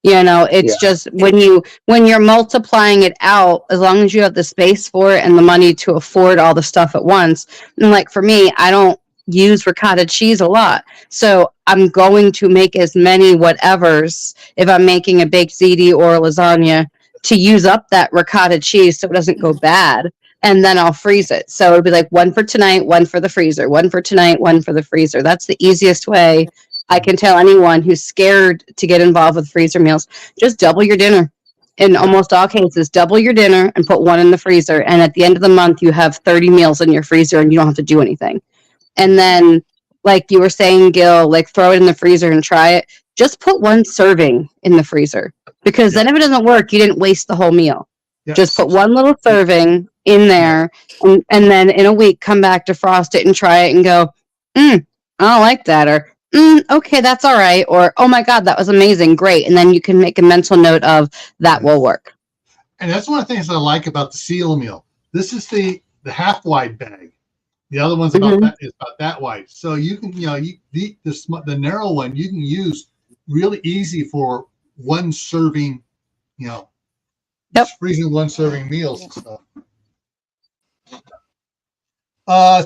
It's just when you're multiplying it out, as long as you have the space for it and the money to afford all the stuff at once. And like for me, I don't use ricotta cheese a lot, so I'm going to make as many whatevers if I'm making a baked ziti or a lasagna to use up that ricotta cheese so it doesn't go bad, and then I'll freeze it. So it'll be like 1 for tonight, 1 for the freezer, 1 for tonight, 1 for the freezer. That's the easiest way I can tell anyone who's scared to get involved with freezer meals. Just double your dinner. in almost all cases, double your dinner and put one in the freezer. And at the end of the month, you have 30 meals in your freezer and you don't have to do anything. And then, like you were saying, Gil, like throw it in the freezer and try it. Just put one serving in the freezer, because then if it doesn't work, you didn't waste the whole meal. Yes. Just put one little serving in there, and then in a week, come back, defrost it, and try it and go, I don't like that, or okay, that's all right, or oh my God, that was amazing, great. And then you can make a mental note of that will work. And that's one of the things I like about the seal meal. This is the half wide bag. The other one's about that wide. So you can, the narrow one you can use really easy for one serving, freezing one serving meals and stuff.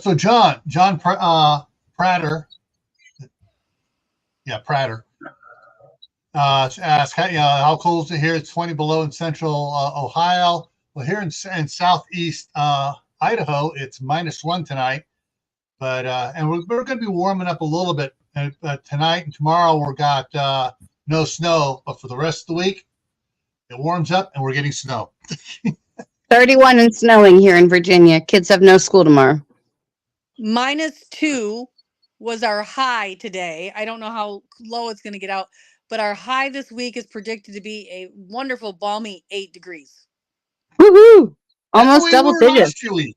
So John Prater, asked, how cold is it here? It's 20 below in central Ohio. Well, here in southeast Idaho, it's -1 tonight, but and we're going to be warming up a little bit tonight and tomorrow. We've got no snow, but for the rest of the week, it warms up and we're getting snow. 31 and snowing here in Virginia. Kids have no school tomorrow. -2 was our high today. I don't know how low it's going to get out, but our high this week is predicted to be a wonderful, balmy 8 degrees. Woohoo! Almost double digits. Week.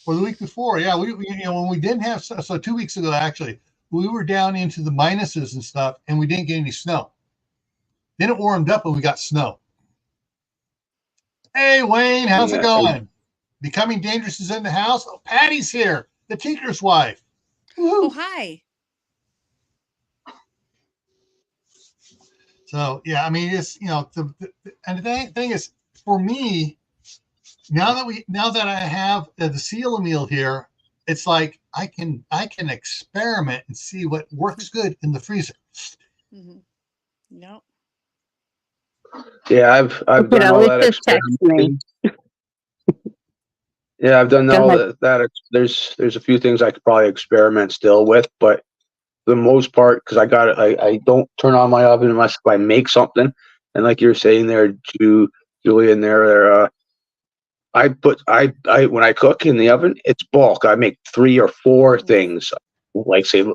Or the week before, yeah. We when we didn't have, so 2 weeks ago actually, we were down into the minuses and stuff, and we didn't get any snow. Then it warmed up and we got snow. Hey Wayne, how's it going? Becoming Dangerous is in the house. Oh, Patty's here, the Tinker's wife. Woo-hoo. Oh, hi. So yeah, I mean, it's and the thing is, for me, now that I have the seal meal here, it's like I can experiment and see what works good in the freezer. No. Yeah, I've done all that experimenting. Yeah, I've done all that. There's a few things I could probably experiment still with, but for the most part, because I don't turn on my oven unless I make something. And like you're saying there, Julian, there, I when I cook in the oven, it's bulk. I make 3 or 4 things. Like say,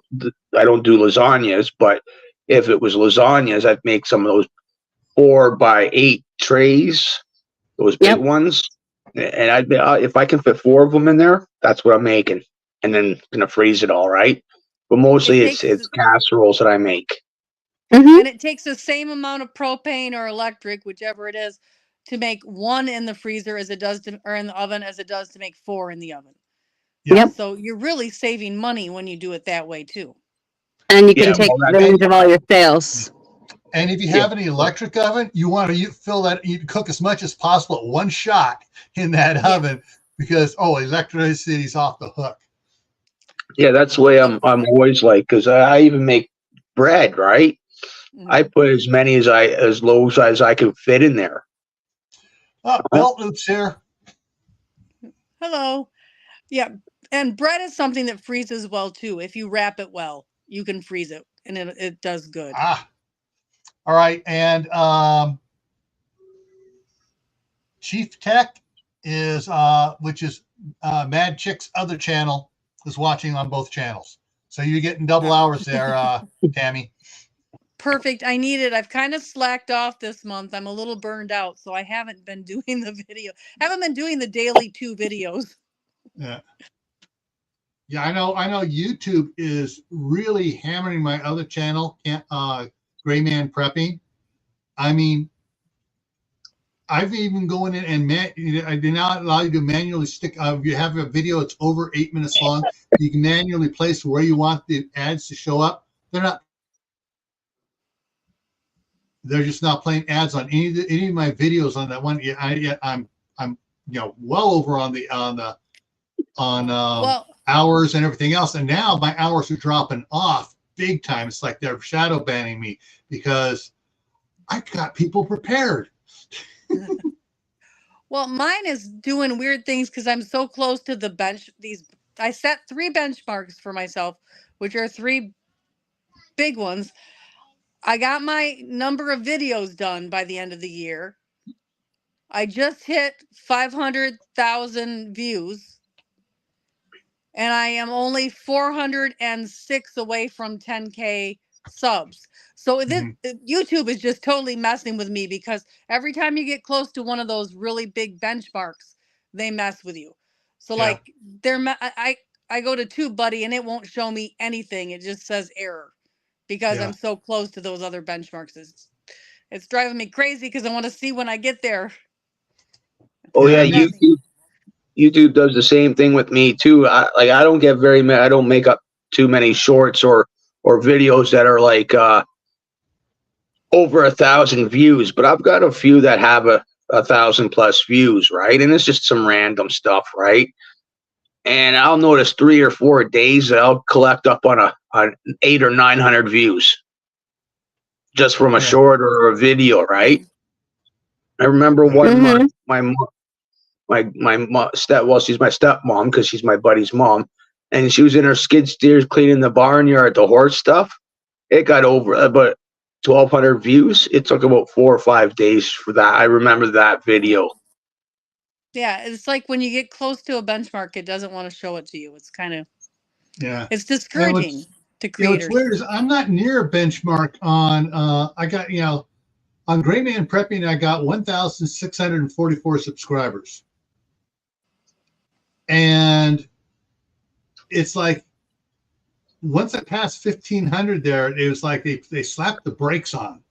I don't do lasagnas, but if it was lasagnas, I'd make some of those 4 by 8 trays, those big ones. And I'd be, if I can fit 4 of them in there, that's what I'm making, and then gonna freeze it all right. But mostly it's casseroles that I make. And it takes the same amount of propane or electric, whichever it is, to make 1 in the freezer as it does or in the oven as it does to make 4 in the oven. Yep. So you're really saving money when you do it that way too. And you can take advantage of all your sales. And if you have an electric oven, you want to fill that. You cook as much as possible at one shot in that oven, because electricity's off the hook. Yeah, that's the way I'm always like, because I even make bread, right? I put as many as low as I can fit in there. Oh, Belt Loops here. Hello. Yeah, and bread is something that freezes well too. If you wrap it well, you can freeze it, and it does good. All right, and Chief Tech is which is Mad Chick's other channel, is watching on both channels. So you're getting double hours there, Tammy. Perfect. I need it. I've kind of slacked off this month. I'm a little burned out, so I haven't been doing the video. Haven't been doing the daily 2 videos. Yeah. Yeah, I know YouTube is really hammering my other channel, Gray Man Prepping. I mean, I've even going in and I do not allow you to manually stick. If you have a video that's over 8 minutes long, you can manually place where you want the ads to show up. They're just not playing ads on any of my videos on that one. I'm well over on hours and everything else, and now my hours are dropping off big time. It's like they're shadow banning me because I got people prepared. Well, mine is doing weird things because I'm so close to the bench. I set 3 benchmarks for myself, which are 3 big ones. I got my number of videos done by the end of the year. I just hit 500,000 views, and I am only 406 away from 10K subs. So this YouTube is just totally messing with me, because every time you get close to one of those really big benchmarks, they mess with you. So Yeah. like I go to TubeBuddy and it won't show me anything. It just says error, because Yeah. I'm so close to those other benchmarks. It's driving me crazy, because I want to see when I get there. Oh yeah, Yeah, YouTube does the same thing with me too. I don't get very many. I don't make up too many shorts or videos that are like over 1,000 views, but I've got a few that have a 1,000+ views, right? And it's just some random stuff, right? And I'll notice 3 or 4 days that I'll collect up on 800 or 900 views just from a short or a video, right? I remember one month, my mom, well, she's my stepmom because she's my buddy's mom, and she was in her skid steers cleaning the barnyard, the horse stuff. It got over about 1,200 views. It took about 4 or 5 days for that. I remember that video. Yeah, it's like when you get close to a benchmark, it doesn't want to show it to you. It's kind of, it's discouraging to creators. What's weird is I'm not near a benchmark on. I got on Gray Man Prepping, I got 1,644 subscribers, and it's like once I passed 1,500 there, it was like they slapped the brakes on.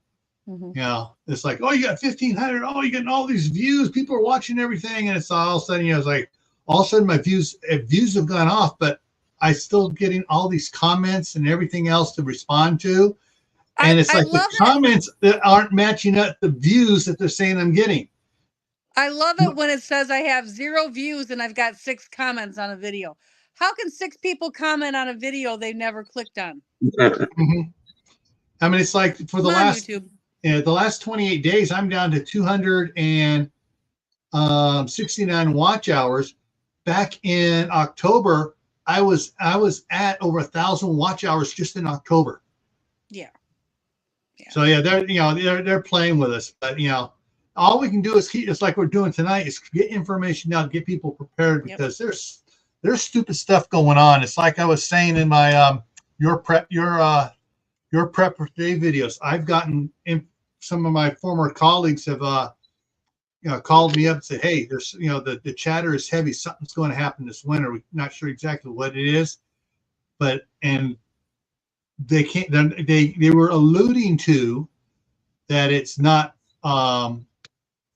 It's like, oh, you got 1,500. Oh, you're getting all these views. People are watching everything, and it's all of a sudden, it's like all of a sudden my views have gone off, but I still getting all these comments and everything else to respond to, and it's like the comments that aren't matching up the views that they're saying I'm getting. I love it when it says I have 0 views and I've got 6 comments on a video. How can 6 people comment on a video they've never clicked on? I mean, it's like for the last 28 days, I'm down to 269 watch hours. Back in October, I was at over 1,000 watch hours just in October. Yeah. So yeah, they're playing with us, but all we can do is keep, it's like we're doing tonight, is get information out, get people prepared, because there's stupid stuff going on. It's like I was saying in my your prep for today videos. I've gotten some of my former colleagues have called me up and said, hey, there's the chatter is heavy, something's going to happen this winter. We're not sure exactly what it is, but they can't. They were alluding to that it's not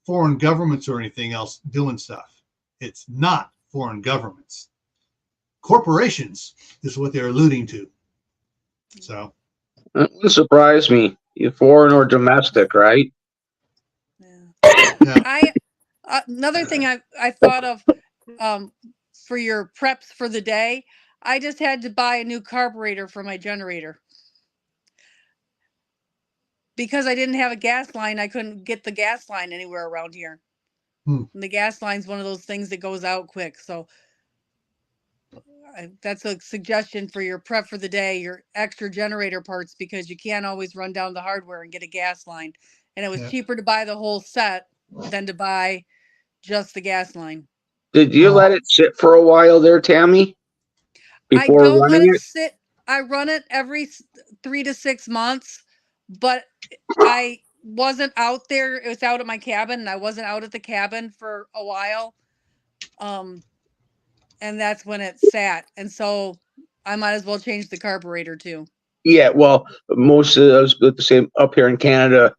foreign governments or anything else doing stuff. It's not foreign governments. Corporations is what they're alluding to. So that wouldn't surprise me. You foreign or domestic, right? Yeah. Another thing I thought of for your preps for the day, I just had to buy a new carburetor for my generator. Because I didn't have a gas line, I couldn't get the gas line anywhere around here. And the gas line's one of those things that goes out quick. So that's a suggestion for your prep for the day, your extra generator parts, because you can't always run down the hardware and get a gas line. And it was cheaper to buy the whole set than to buy just the gas line. Did you let it sit for a while there, Tammy? I don't let it sit. I run it every 3 to 6 months, but I wasn't out there. It was out at my cabin, and I wasn't out at the cabin for a while. And that's when it sat. And so I might as well change the carburetor too. Yeah, well, most of us the same up here in Canada.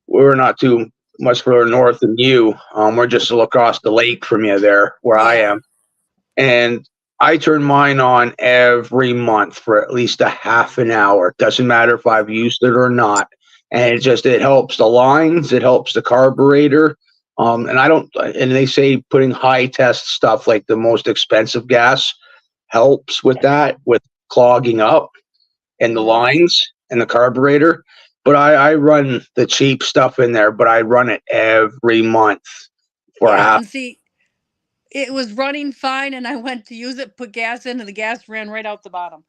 We're not too much further north than you. We're just across the lake from you there, where I am. And I turn mine on every month for at least a half an hour. Doesn't matter if I've used it or not. And it helps the lines, it helps the carburetor. And they say putting high test stuff like the most expensive gas helps with that, with clogging up and the lines and the carburetor. But I run the cheap stuff in there, but I run it every month for a half. And see, it was running fine, and I went to use it, put gas in, and the gas ran right out the bottom.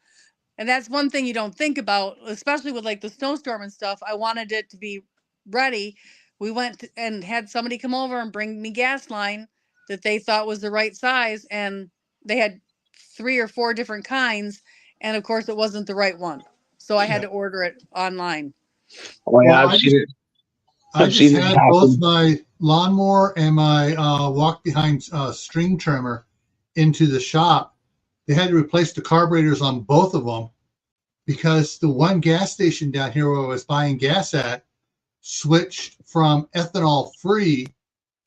And that's one thing you don't think about, especially with like the snowstorm and stuff. I wanted it to be ready. We went and had somebody come over and bring me gas line that they thought was the right size. And they had 3 or 4 different kinds. And of course, it wasn't the right one. So I had to order it online. Oh, yeah, Well, I've seen it. I I've just seen it had happen. both my lawnmower and my walk behind string trimmer into the shop. They had to replace the carburetors on both of them because the one gas station down here where I was buying gas at switched from ethanol free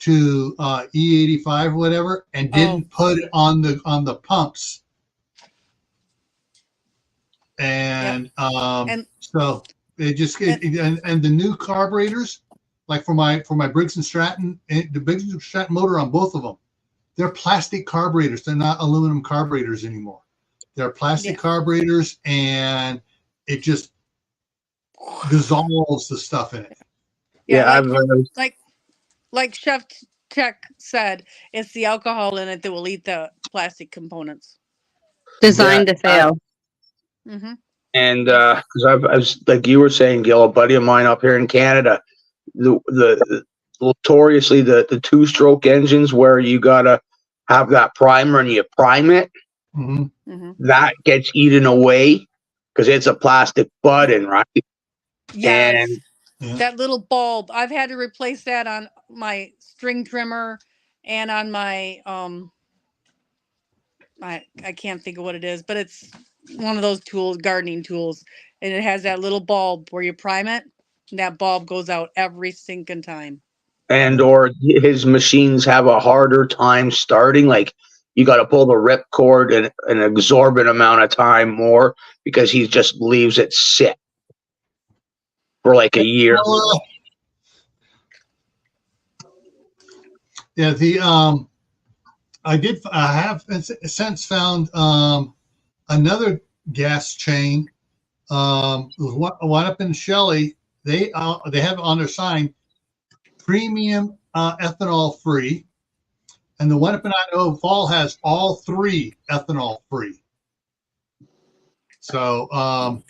to E85 or whatever, and didn't put it on the pumps. And so it just and the new carburetors, like for my Briggs and Stratton, the Briggs and Stratton motor on both of them, they're plastic carburetors. They're not aluminum carburetors anymore. They're plastic carburetors, and it just dissolves the stuff in it. Yeah, like Chef Tech said, it's the alcohol in it that will eat the plastic components. Designed to fail. Mm-hmm. And because I was like you were saying, Gil, a buddy of mine up here in Canada, the notoriously the 2-stroke engines where you gotta have that primer and you prime it, that gets eaten away because it's a plastic button, right? Yes. And that little bulb, I've had to replace that on my string trimmer and on my I can't think of what it is, but it's one of those tools, gardening tools, and it has that little bulb where you prime it, and that bulb goes out every sinking time. And or his machines have a harder time starting. Like you got to pull the rip cord an exorbitant amount of time more because he just leaves it sit for like a year. Yeah, I have since found another gas chain. One up in Shelley. They have on their sign premium ethanol free, and the one up in Idaho Fall has all 3 ethanol free. So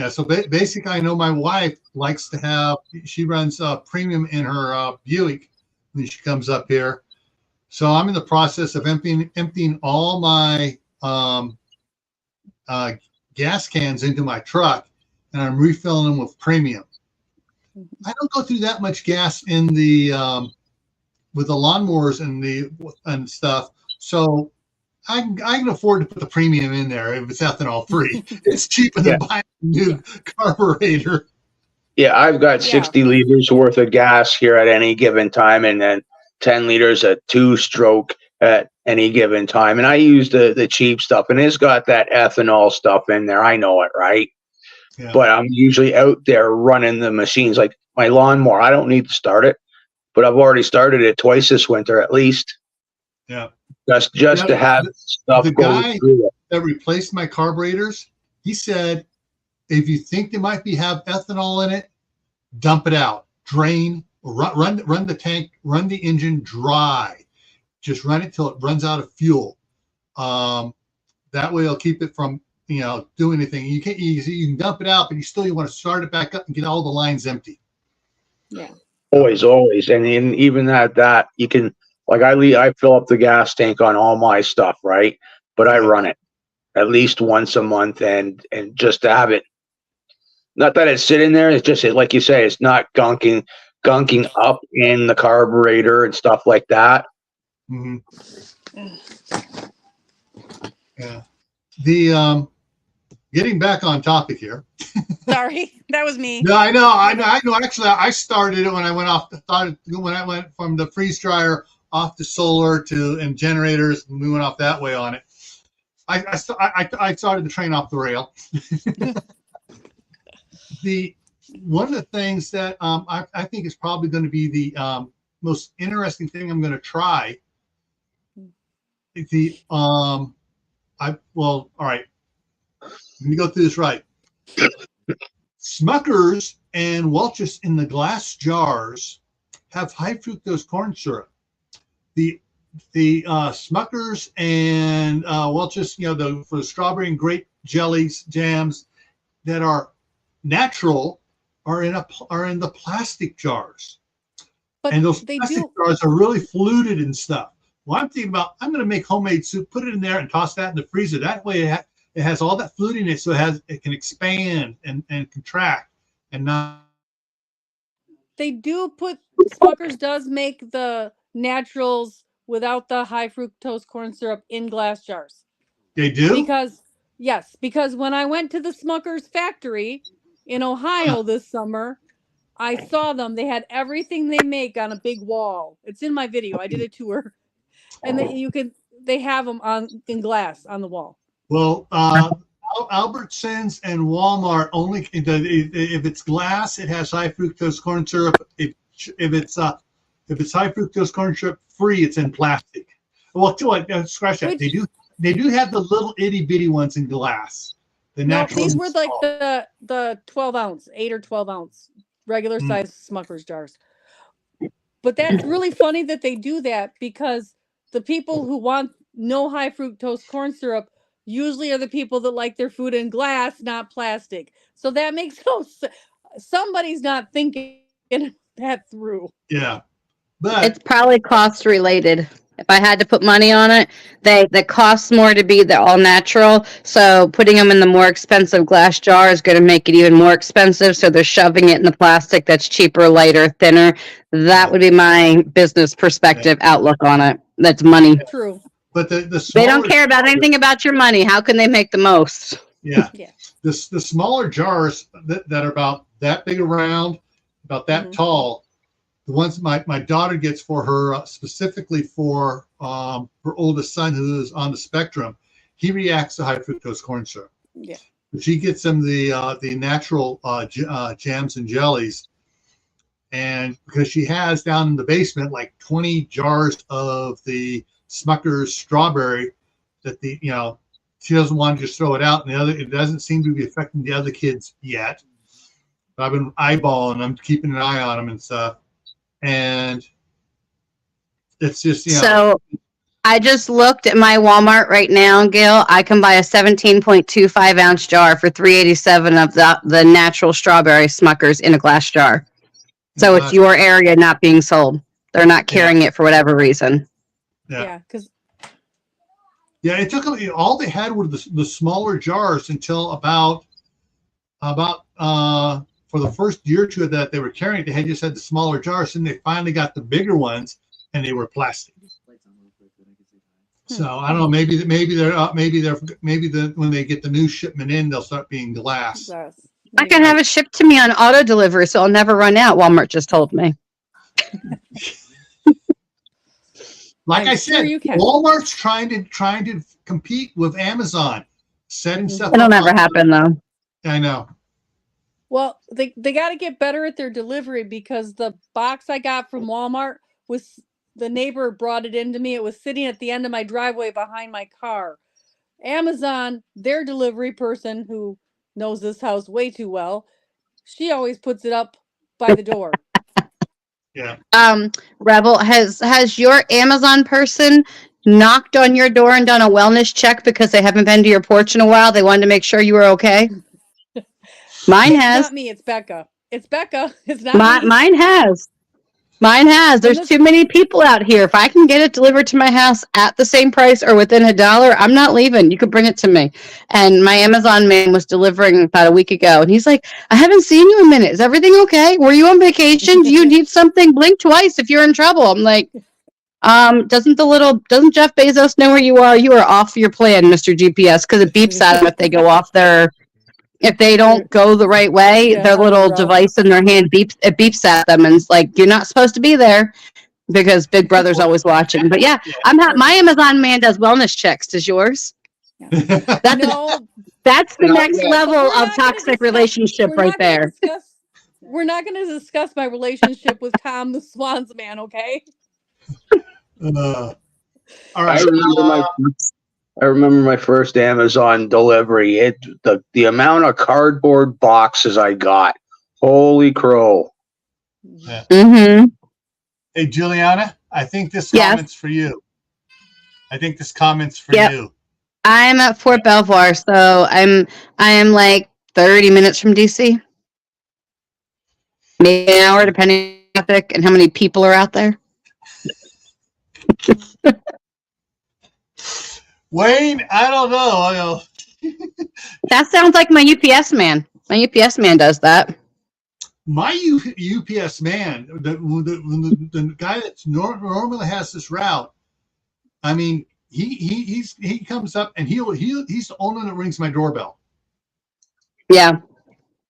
so basically, I know my wife likes to have. She runs premium in her Buick when she comes up here. So I'm in the process of emptying all my gas cans into my truck, and I'm refilling them with premium. I don't go through that much gas in the with the lawnmowers and stuff, so I can afford to put the premium in there if it's ethanol free. It's cheaper than buying a new carburetor. Yeah, I've got 60 liters worth of gas here at any given time, and then 10 liters of 2-stroke at any given time. And I use the cheap stuff, and it's got that ethanol stuff in there. I know it, right? Yeah. But I'm usually out there running the machines. Like my lawnmower, I don't need to start it, but I've already started it twice this winter at least. Yeah. Just to have stuff the going guy through it. That replaced my carburetors, he said, if you think they might have ethanol in it, dump it out, drain, run the tank, run the engine dry. Just run it till it runs out of fuel. That way it'll keep it from doing anything. You can dump it out, but you want to start it back up and get all the lines empty. Yeah. Always. And even at that, you can, like I fill up the gas tank on all my stuff, right? But I run it at least once a month and just to have it, not that it's sitting there, it's just, like you say, it's not gunking up in the carburetor and stuff like that. Mm-hmm. Yeah. The getting back on topic here. Sorry, that was me. No, I know. Actually, I started it when I went from the freeze dryer off to solar and generators, and we went off that way on it. I started the train off the rail. One of the things that I think is probably going to be the most interesting thing I'm going to try. All right. Let me go through this right. Smuckers and Welch's in the glass jars have high fructose corn syrup. The Smuckers and Welch's, for the strawberry and grape jellies, jams that are natural are in the plastic jars. But And those they plastic do. jars are really fluted and stuff. Well, I'm thinking about, I'm going to make homemade soup, put it in there and toss that in the freezer. That way it has all that fluid in it, so it can expand and contract and not. They do put Smucker's does make the naturals without the high fructose corn syrup in glass jars. They do? Because yes, because when I went to the Smucker's factory in Ohio this summer, I saw them. They had everything they make on a big wall. It's in my video. I did a tour, and they have them in glass on the wall. Well, Albertsons and Walmart only if it's glass, it has high fructose corn syrup. If it's high fructose corn syrup free, it's in plastic. Well, scratch that. They do have the little itty bitty ones in glass. The natural. These were like the 12 ounce, 8 or 12 ounce regular size Smucker's jars. But that's really funny that they do that, because the people who want no high fructose corn syrup usually are the people that like their food in glass, not plastic. So that makes somebody's not thinking that through. Yeah, but It's probably cost related. If I had to put money on it, that costs more to be the all natural. So putting them in the more expensive glass jar is going to make it even more expensive. So they're shoving it in the plastic that's cheaper, lighter, thinner. That would be my business perspective outlook on it. That's money. True. But they don't care about anything about your money. How can they make the most? Yeah. Yeah. The smaller jars that are about that big around, about that tall, the ones my daughter gets for her specifically for her oldest son who is on the spectrum, he reacts to high fructose corn syrup. Yeah. But she gets him the natural jams and jellies, and because she has down in the basement like 20 jars of the Smucker's strawberry that she doesn't want to just throw it out, and it doesn't seem to be affecting the other kids yet. But I've been eyeballing them, keeping an eye on them and stuff. And it's just, So I just looked at my Walmart right now, Gail. I can buy a 17.25 ounce jar for $3.87 of the natural strawberry Smuckers in a glass jar. So it's your area not being sold. They're not carrying it for whatever reason. Yeah, because it took all they had were the smaller jars until about for the first year or two that they were carrying, they just had the smaller jars, and they finally got the bigger ones, and they were plastic. So I don't know. Maybe when they get the new shipment in, they'll start being glass. I can have it shipped to me on auto delivery, so I'll never run out. Walmart just told me. Like I said, Walmart's trying to compete with Amazon, setting stuff. It'll never happen though. I know. Well, they got to get better at their delivery, because the box I got from Walmart the neighbor brought it into me. It was sitting at the end of my driveway behind my car. Amazon, their delivery person who knows this house way too well, she always puts it up by the door. Yeah. Rebel, has your Amazon person knocked on your door and done a wellness check because they haven't been to your porch in a while? They wanted to make sure you were okay. Mine has. It's not me. It's Becca. It's Becca. It's not me. Mine has. Mine has. There's too many people out here. If I can get it delivered to my house at the same price or within $1, I'm not leaving. You can bring it to me. And my Amazon man was delivering about a week ago, and he's like, I haven't seen you in a minute. Is everything okay? Were you on vacation? Do you need something? Blink twice if you're in trouble. I'm like, doesn't Jeff Bezos know where you are? You are off your plan, Mr. GPS, because it beeps at them if they go off if they don't go the right way, their little device in their hand beeps at them, and it's like, you're not supposed to be there, because Big Brother's always watching. But yeah, my Amazon man does wellness checks. Does yours? That's the next level of toxic relationship right there. We're not going to discuss my relationship with Tom the Swans man, okay? All right. I remember my first Amazon delivery. The amount of cardboard boxes I got. Holy crow. Yeah. Mm-hmm. Hey, Juliana, I think this comment's for you. I think this comment's for you. I'm at Fort Belvoir, so I am like 30 minutes from DC. Maybe an hour, depending on traffic and how many people are out there. Wayne, I don't know. That sounds like my UPS man. My UPS man does that. My UPS man, the guy that normally has this route, I mean, he comes up and he's the only one that rings my doorbell. Yeah.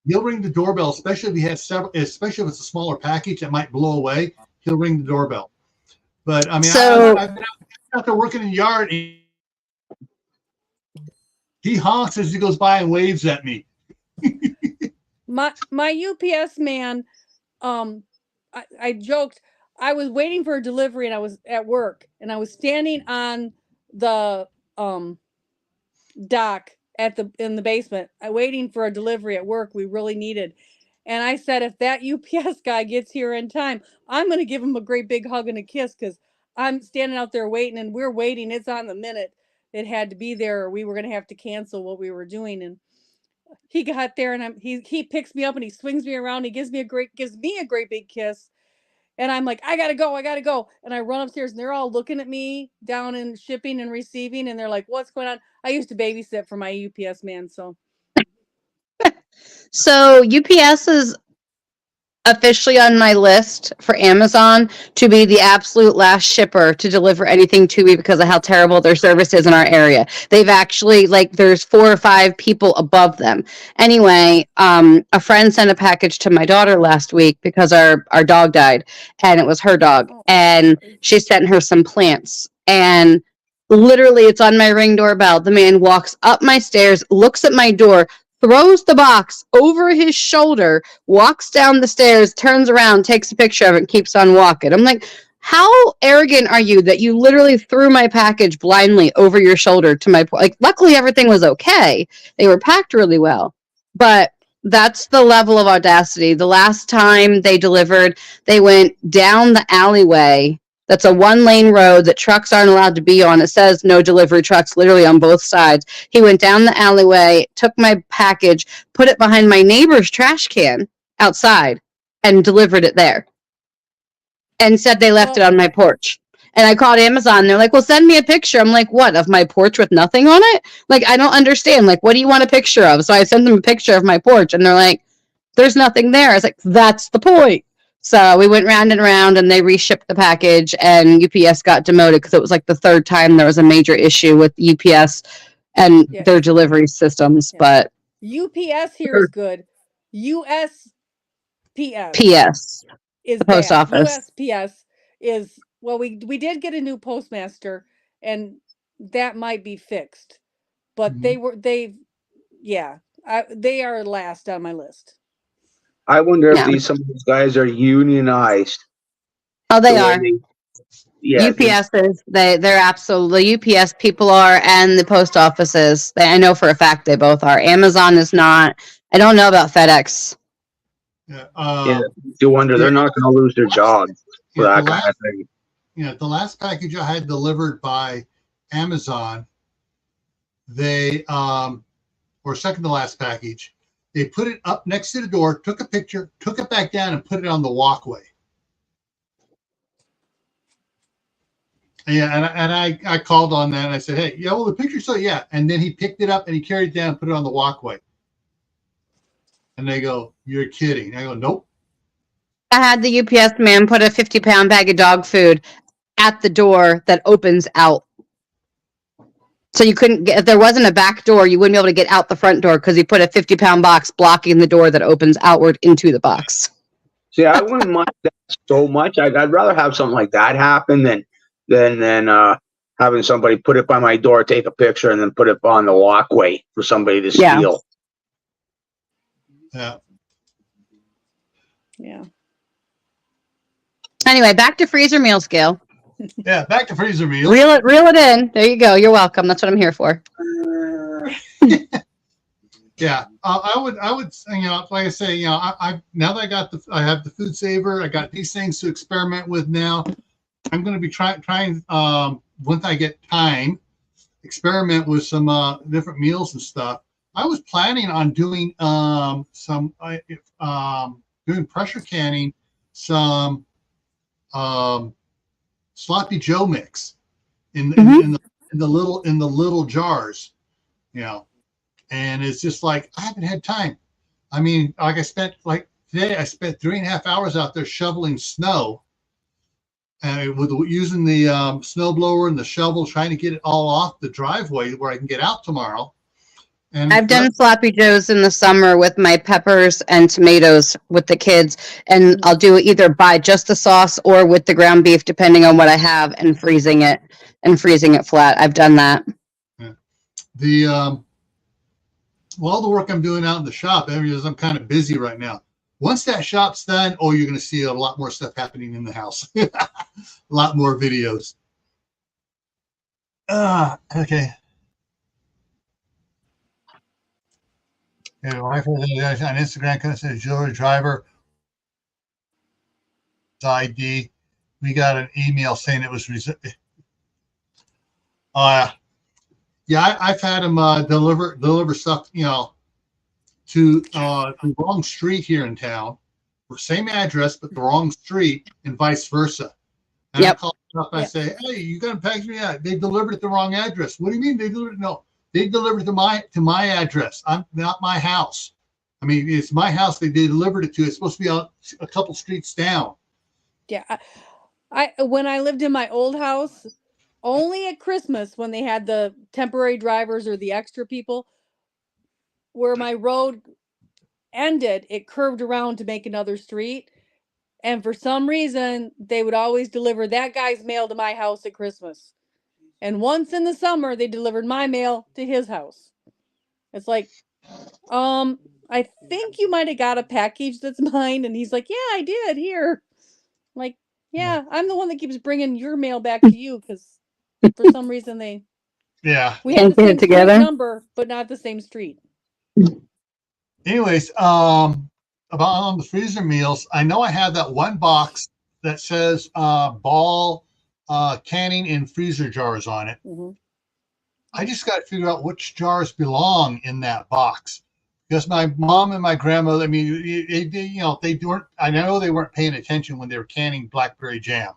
He'll ring the doorbell, especially if he has several, especially if it's a smaller package that might blow away. He'll ring the doorbell. But I mean, I've been out there working in the yard. And he honks as he goes by and waves at me. My UPS man, I joked. I was waiting for a delivery and I was at work and I was standing on the dock in the basement, waiting for a delivery at work we really needed. And I said, if that UPS guy gets here in time, I'm going to give him a great big hug and a kiss, because I'm standing out there waiting and we're waiting. It's on the minute. It had to be there or we were going to have to cancel what we were doing. And he got there and he picks me up and he swings me around. He gives me a great big kiss. And I'm like, I gotta go. And I run upstairs and they're all looking at me down in shipping and receiving. And they're like, what's going on? I used to babysit for my UPS man. So UPS is officially on my list for Amazon to be the absolute last shipper to deliver anything to me because of how terrible their service is in our area. They've actually, like, there's 4 or 5 people above them. Anyway, a friend sent a package to my daughter last week because our dog died, and it was her dog, and she sent her some plants, and literally it's on my Ring doorbell. The man walks up my stairs, looks at my door, throws the box over his shoulder, walks down the stairs, turns around, takes a picture of it, and keeps on walking. I'm like, how arrogant are you that you literally threw my package blindly over your shoulder to my like? Luckily, everything was okay. They were packed really well, but that's the level of audacity. The last time they delivered, they went down the alleyway. That's a 1-lane road that trucks aren't allowed to be on. It says no delivery trucks literally on both sides. He went down the alleyway, took my package, put it behind my neighbor's trash can outside, and delivered it there. And said they left it on my porch. And I called Amazon. They're like, well, send me a picture. I'm like, what, of my porch with nothing on it? Like, I don't understand. Like, what do you want a picture of? So I sent them a picture of my porch, and they're like, there's nothing there. I was like, that's the point. So we went round and around and they reshipped the package, and UPS got demoted because it was like the 3rd time there was a major issue with UPS and their delivery systems. But UPS here is good. USPS is the post bad. office. USPS is, well, we did get a new postmaster and that might be fixed, but they are last on my list. I wonder if some of these guys are unionized. Oh, they are. UPS is. They're absolutely, UPS people are, and the post offices. I know for a fact they both are. Amazon is not. I don't know about FedEx. You wonder they're not going to lose their jobs for that kind of thing. The last package I had delivered by Amazon, they or second to last package, they put it up next to the door, took a picture, took it back down, and put it on the walkway. Yeah, and I called on that, and I said, hey, well, the picture, so yeah. And then he picked it up, and he carried it down and put it on the walkway. And they go, you're kidding. I go, nope. I had the UPS man put a 50-pound bag of dog food at the door that opens out. So you couldn't get, if there wasn't a back door, you wouldn't be able to get out the front door because he put a 50-pound box blocking the door that opens outward into the box. See, I wouldn't mind that so much. I'd rather have something like that happen than having somebody put it by my door, take a picture, and then put it on the walkway for somebody to steal. Yeah. Anyway, back to freezer meal scale. Yeah, back to freezer meal. Reel it in. There you go. You're welcome. That's what I'm here for. Yeah, I would, like I say, I now that I have the food saver, I got these things to experiment with now. I'm going to be trying once I get time, experiment with some different meals and stuff. I was planning on doing doing pressure canning some sloppy Joe mix in the little jars, you know. And it's just like I haven't had time. I mean, like today I spent 3.5 hours out there shoveling snow, and using the snow blower and the shovel, trying to get it all off the driveway where I can get out tomorrow. And I've done sloppy joes in the summer with my peppers and tomatoes with the kids, and I'll do it either by just the sauce or with the ground beef, depending on what I have, and freezing it flat. I've done that. Yeah. All the work I'm doing out in the shop, because I'm kind of busy right now. Once that shop's done, you're going to see a lot more stuff happening in the house. A lot more videos. Okay. Yeah, wife on Instagram kind of says jewelry driver ID. We got an email saying it was yeah, I've had him deliver stuff, to the wrong street here in town, same address but the wrong street, and vice versa. And I call up, I say, hey, you got to package me out. They delivered it the wrong address. What do you mean they delivered it? No. They delivered it to my address. I'm not my house. I mean, it's my house. They delivered it to. It's supposed to be a couple streets down. Yeah, I when I lived in my old house, only at Christmas when they had the temporary drivers or the extra people, where my road ended, it curved around to make another street, and for some reason they would always deliver that guy's mail to my house at Christmas. And once in the summer, they delivered my mail to his house. It's like, I think you might have got a package that's mine. And he's like, yeah, I did. Here. I'm like, yeah, I'm the one that keeps bringing your mail back to you because for some reason we had the same together number, but not the same street. Anyways, about on the freezer meals, I know I have that one box that says ball canning in freezer jars on it. Mm-hmm. I just got to figure out which jars belong in that box, because my mom and my grandmother, I mean, they weren't. I know they weren't paying attention when they were canning blackberry jam,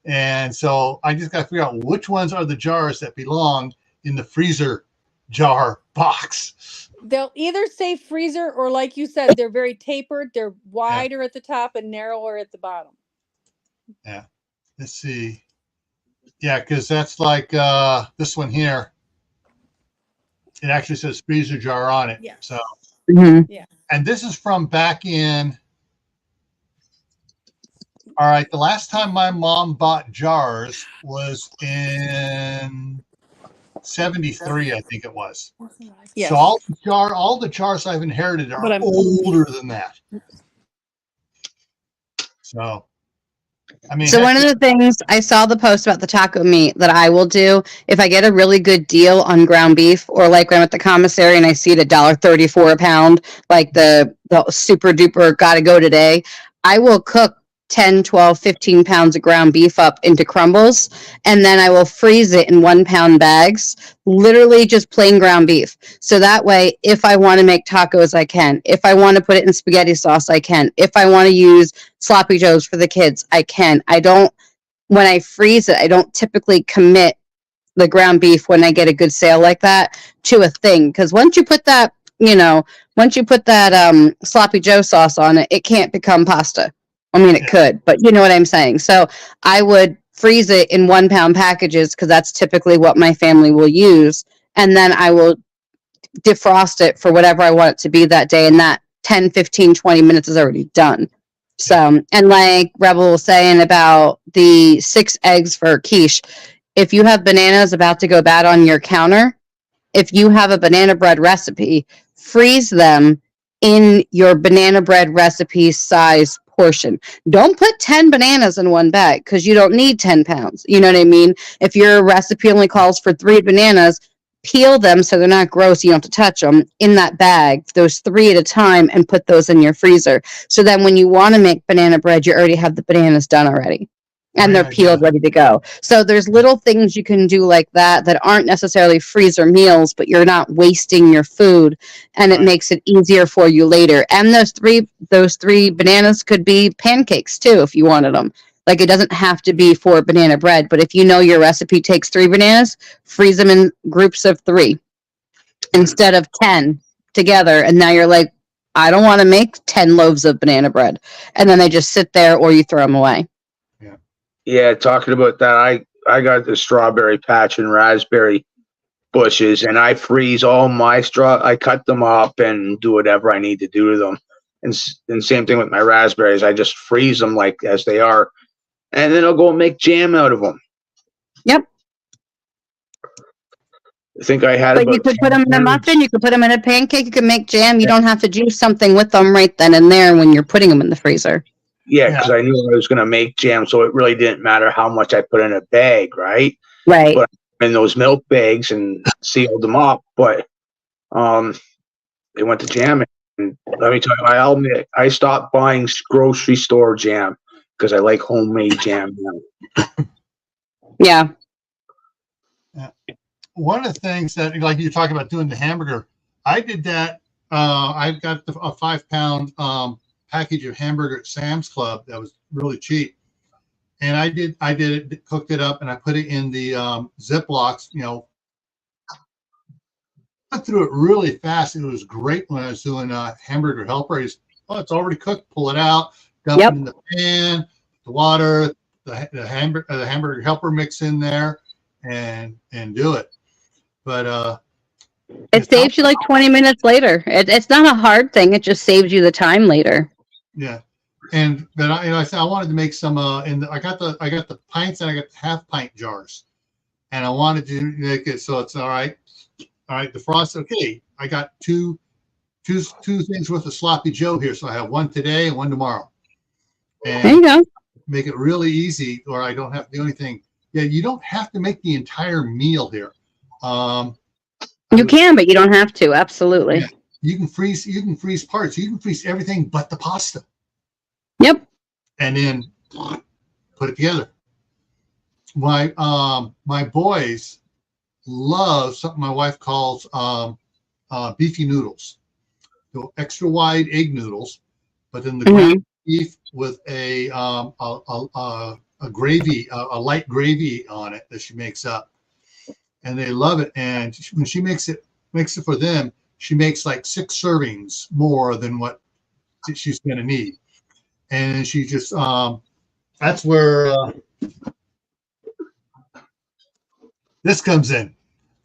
and so I just got to figure out which ones are the jars that belong in the freezer jar box. They'll either say freezer or, like you said, they're very tapered. They're wider at the top and narrower at the bottom. Yeah. Let's see. Yeah, because that's like this one here. It actually says freezer jar on it. Yeah. So, yeah. And this is from back in. All right. The last time my mom bought jars was in 73, I think it was. Yes. So all the jars I've inherited are older than that. So. I mean, so one of the things I saw the post about the taco meat that I will do if I get a really good deal on ground beef, or like when I'm at the commissary and I see it $1.34 a pound, like the super duper gotta go today, I will cook 10, 12, 15 pounds of ground beef up into crumbles, and then I will freeze it in 1 pound bags, literally just plain ground beef. So that way, if I want to make tacos, I can. If I want to put it in spaghetti sauce, I can. If I want to use sloppy joes for the kids, I can. When I freeze it, I don't typically commit the ground beef when I get a good sale like that to a thing. Because once you put that, sloppy joe sauce on it, it can't become pasta. I mean, it could, but you know what I'm saying. So I would freeze it in 1 pound packages because that's typically what my family will use. And then I will defrost it for whatever I want it to be that day. And that 10, 15, 20 minutes is already done. So, and like Rebel was saying about the 6 eggs for quiche, if you have bananas about to go bad on your counter, if you have a banana bread recipe, freeze them in your banana bread recipe size portion. Don't put 10 bananas in one bag because you don't need 10 pounds. You know what I mean? If your recipe only calls for 3 bananas, peel them so they're not gross. You don't have to touch them in that bag, those 3 at a time, and put those in your freezer. So then when you want to make banana bread, you already have the bananas done already. and they're peeled, ready to go. So there's little things you can do like that aren't necessarily freezer meals, but you're not wasting your food, and it makes it easier for you later. And those three bananas could be pancakes too, if you wanted them. Like, it doesn't have to be for banana bread, but if you know your recipe takes 3 bananas, freeze them in groups of 3 instead of 10 together. And now you're like, I don't want to make 10 loaves of banana bread. And then they just sit there, or you throw them away. Yeah, talking about that, I got the strawberry patch and raspberry bushes, and I freeze all my I cut them up and do whatever I need to do to them. And same thing with my raspberries. I just freeze them like as they are, and then I'll go and make jam out of them. Yep. I think I had. But you could put them in a muffin. You could put them in a pancake. You could make jam. You don't have to do something with them right then and there when you're putting them in the freezer. Yeah, because I knew I was going to make jam, so it really didn't matter how much I put in a bag, right? Right. But in those milk bags and sealed them up, but they went to jam. And let me tell you, I stopped buying grocery store jam because I like homemade jam now. Yeah. One of the things that, like you talk about doing the hamburger, I did that. I got a 5-pound package of hamburger at Sam's Club that was really cheap, and I did it, cooked it up, and I put it in the Ziplocs. Went through it really fast. It was great when I was doing hamburger helper. It's already cooked. Pull it out, dump it in the pan, the water, the hamburger helper mix in there, and do it. But it saves you like 20 minutes later. It's not a hard thing. It just saves you the time later. Yeah, but I said I wanted to make some. I got the pints and I got the half pint jars, and I wanted to make it so it's all right. All right, the frost. Okay, I got two things worth of sloppy Joe here, so I have one today and one tomorrow. And there you go. Make it really easy, or I don't have to do anything. Yeah, you don't have to make the entire meal here. You can, but you don't have to. Absolutely. Yeah, you can freeze parts. You can freeze everything but the pasta. Yep. And then put it together. My boys love something my wife calls beefy noodles. So extra wide egg noodles, but then the ground beef with a gravy, a light gravy on it that she makes up, and they love it. And when she makes it for them, she makes like 6 servings more than what she's going to need. And she just that's where this comes in.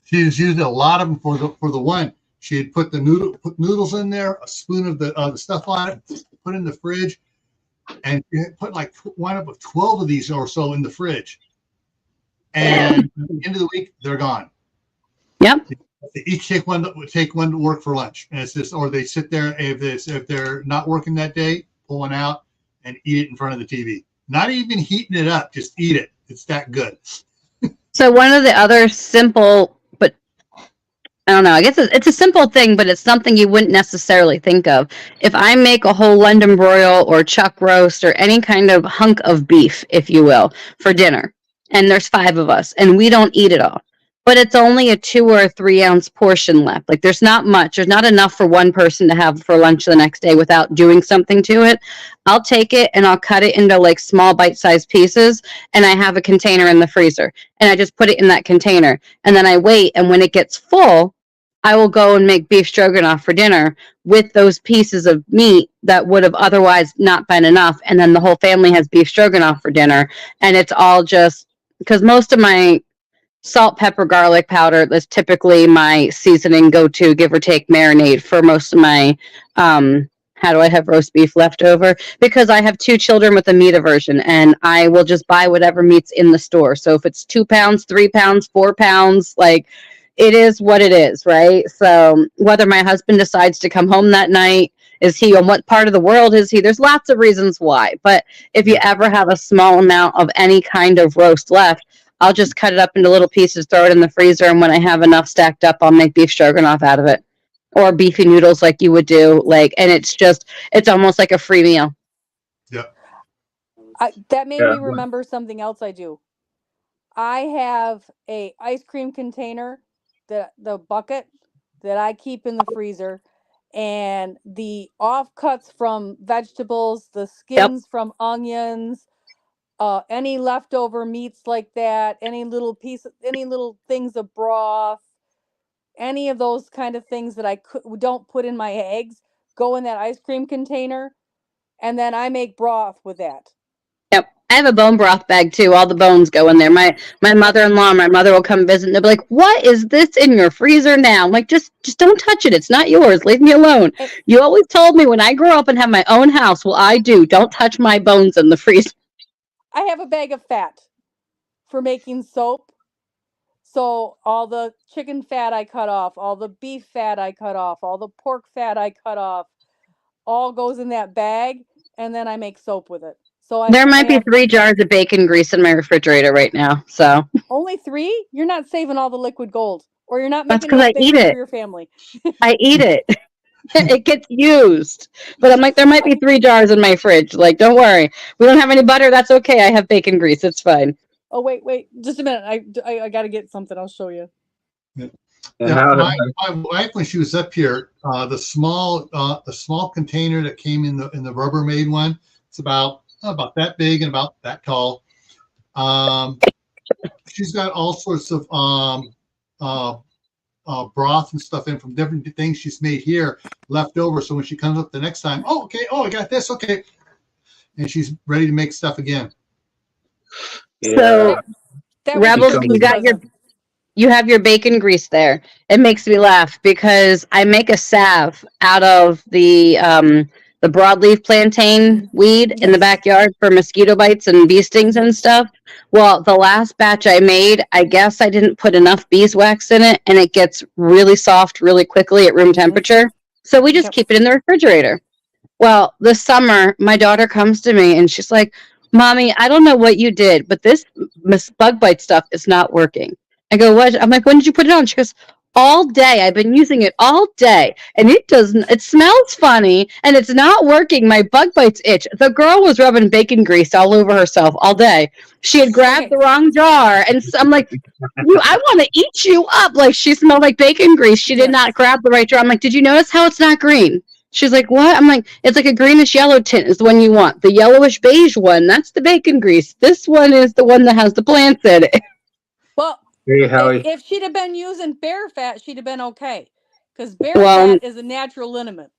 She's used a lot of them for the one. She had put noodles in there, a spoon of the stuff on it, put in the fridge, and she had put like one of 12 of these or so in the fridge. And at the end of the week, they're gone. Yep. They each take one to work for lunch, and it's just, or they sit there if they're not working that day, pull one out and eat it in front of the TV. Not even heating it up, just eat it. It's that good. So one of the other simple, but I don't know, I guess it's a simple thing, but it's something you wouldn't necessarily think of. If I make a whole London broil or chuck roast or any kind of hunk of beef, if you will, for dinner, and there's 5 of us, and we don't eat it all, but it's only a 2 or 3 ounce portion left. Like, there's not much. There's not enough for one person to have for lunch the next day without doing something to it. I'll take it and I'll cut it into like small bite-sized pieces, and I have a container in the freezer, and I just put it in that container, and then I wait, and when it gets full, I will go and make beef stroganoff for dinner with those pieces of meat that would have otherwise not been enough, and then the whole family has beef stroganoff for dinner, and it's all just because most of my salt, pepper, garlic powder is typically my seasoning go-to, give or take marinade for most of my how do I have roast beef left over? Because I have 2 children with a meat aversion, and I will just buy whatever meat's in the store. So if it's 2 pounds, 3 pounds, 4 pounds, like, it is what it is, right? So whether my husband decides to come home that night, is he on what part of the world is he? There's lots of reasons why. But if you ever have a small amount of any kind of roast left, I'll just cut it up into little pieces, throw it in the freezer, and when I have enough stacked up, I'll make beef stroganoff out of it. Or beefy noodles like you would do. And it's almost like a free meal. Yep. That made Yeah. me remember something else I do. I have a ice cream container, the bucket that I keep in the freezer, and the offcuts from vegetables, the Yep. skins from onions, any leftover meats like that, any little things of broth, any of those kind of things that don't put in my eggs go in that ice cream container, and then I make broth with that. Yep. I have a bone broth bag too. All the bones go in there. My mother-in-law, my mother will come visit and they'll be like, "What is this in your freezer now?" I'm like, just don't touch it. It's not yours. Leave me alone. And You always told me when I grow up and have my own house, well, I do. Don't touch my bones in the freezer. I have a bag of fat for making soap. So all the chicken fat I cut off, all the beef fat I cut off, all the pork fat I cut off, all goes in that bag, and then I make soap with it. So There I might be have 3 jars of bacon grease in my refrigerator right now. So only 3. You're not saving all the liquid gold, or you're not that's making because enough I eat bacon for it. your family. I eat it. It gets used. But I'm like, there might be 3 jars in my fridge. Like, don't worry. We don't have any butter. That's okay. I have bacon grease. It's fine. Oh wait, just a minute. I got to get something. I'll show you. And Yeah, how my wife, when she was up here, the small container that came in the Rubbermaid one, it's about that big and about that tall. She's got all sorts of broth and stuff in from different things she's made here left over. So when she comes up the next time, oh okay, oh I got this, okay, and she's ready to make stuff again. yeah. So That was Rebels, Christmas present. you have your bacon grease there. It makes me laugh because I make a salve out of the broadleaf plantain weed in the Yes. backyard for mosquito bites and bee stings and stuff. Well, the last batch I made, I guess I didn't put enough beeswax in it, and it gets really soft really quickly at room temperature. So we just Yep. keep it in the refrigerator. Well, this summer, my daughter comes to me and she's like, "Mommy, I don't know what you did, but this bug bite stuff is not working." I go, "What?" I'm like, "When did you put it on?" She goes, "All day. I've been using it all day, and it smells funny, and it's not working. My bug bites itch." The girl was rubbing bacon grease all over herself all day. She had grabbed the wrong jar, and so I'm like, I want to eat you up. Like, she smelled like bacon grease. She did not grab the right jar. I'm like, "Did you notice how it's not green?" She's like, "What?" I'm like, "It's like a greenish yellow tint is the one you want. The yellowish beige one, that's the bacon grease. This one is the one that has the plants in it." Well, Hey, Howie. if she'd have been using bear fat, she'd have been okay, because bear Well, fat is a natural liniment.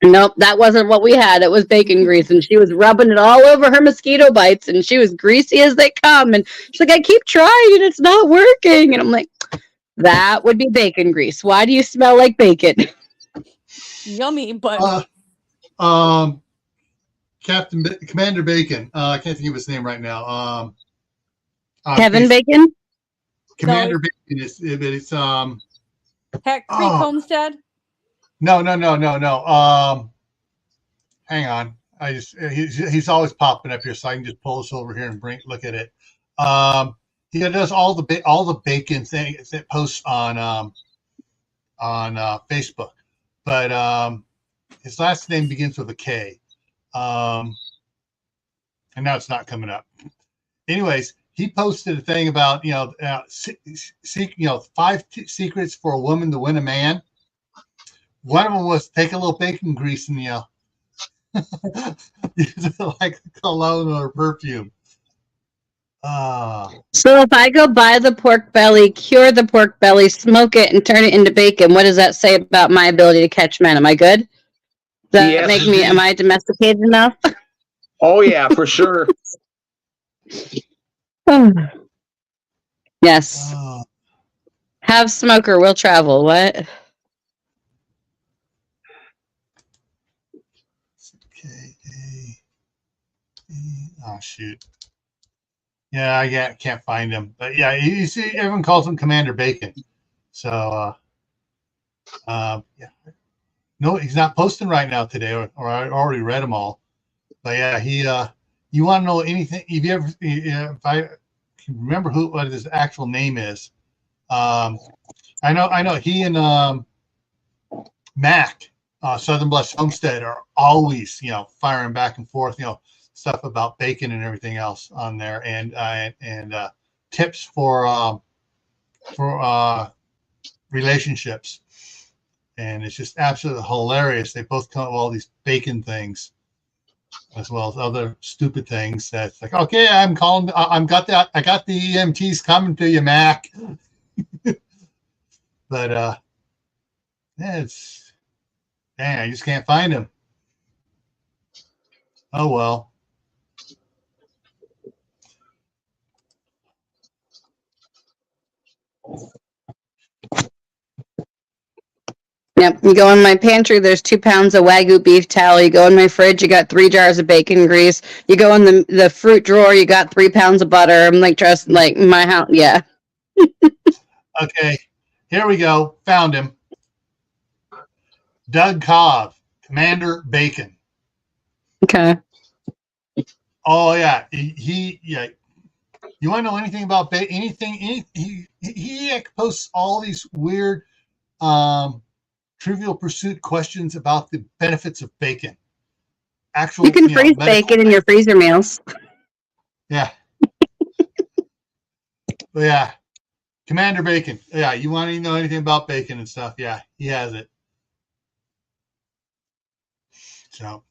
nope, that wasn't what we had. It was bacon grease, and she was rubbing it all over her mosquito bites, and she was greasy as they come. And she's like, "I keep trying, and it's not working." And I'm like, "That would be bacon grease. Why do you smell like bacon?" Yummy, but Commander Bacon. I can't think of his name right now. Kevin Bacon? Commander Bacon is it's Heck Creek Homestead. No. Hang on. He's always popping up here, so I can just pull this over here and look at it. He does all the bacon things that posts on Facebook, but his last name begins with a K, and now it's not coming up. Anyways, he posted a thing about 5 secrets for a woman to win a man. One of them was take a little bacon grease and use it like cologne or perfume. So if I go buy the pork belly, cure the pork belly, smoke it, and turn it into bacon, what does that say about my ability to catch men? Am I good? Does that make me? Am I domesticated enough? Oh yeah, for sure. Yes. Have smoker, will travel. What? Oh shoot. Yeah, I can't find him. But yeah, you see, everyone calls him Commander Bacon. So yeah. No, he's not posting right now today, or I already read them all. But yeah, he you want to know anything? If you ever, if I can remember what his actual name is, I know he and Mac Southern Blessed Homestead are always firing back and forth. stuff about bacon and everything else on there, and tips for relationships. And it's just absolutely hilarious. They both come up with all these bacon things, as well as other stupid things. That's like, okay, I got the EMTs coming to you, Mac. But yeah, I just can't find him. Oh well. Yep. You go in my pantry, there's 2 pounds of Wagyu beef tallow. You go in my fridge, you got 3 jars of bacon grease. You go in the fruit drawer, you got 3 pounds of butter. I'm like, trust, like my house. Yeah. Okay, here we go. Found him. Doug Cobb, Commander Bacon. Okay. Oh yeah, he yeah. You want to know anything about bacon? He posts all these weird Trivial Pursuit questions about the benefits of bacon. Actual, you can freeze bacon in your freezer meals. Yeah. But yeah, Commander Bacon. Yeah, you want to know anything about bacon and stuff? Yeah, he has it. So,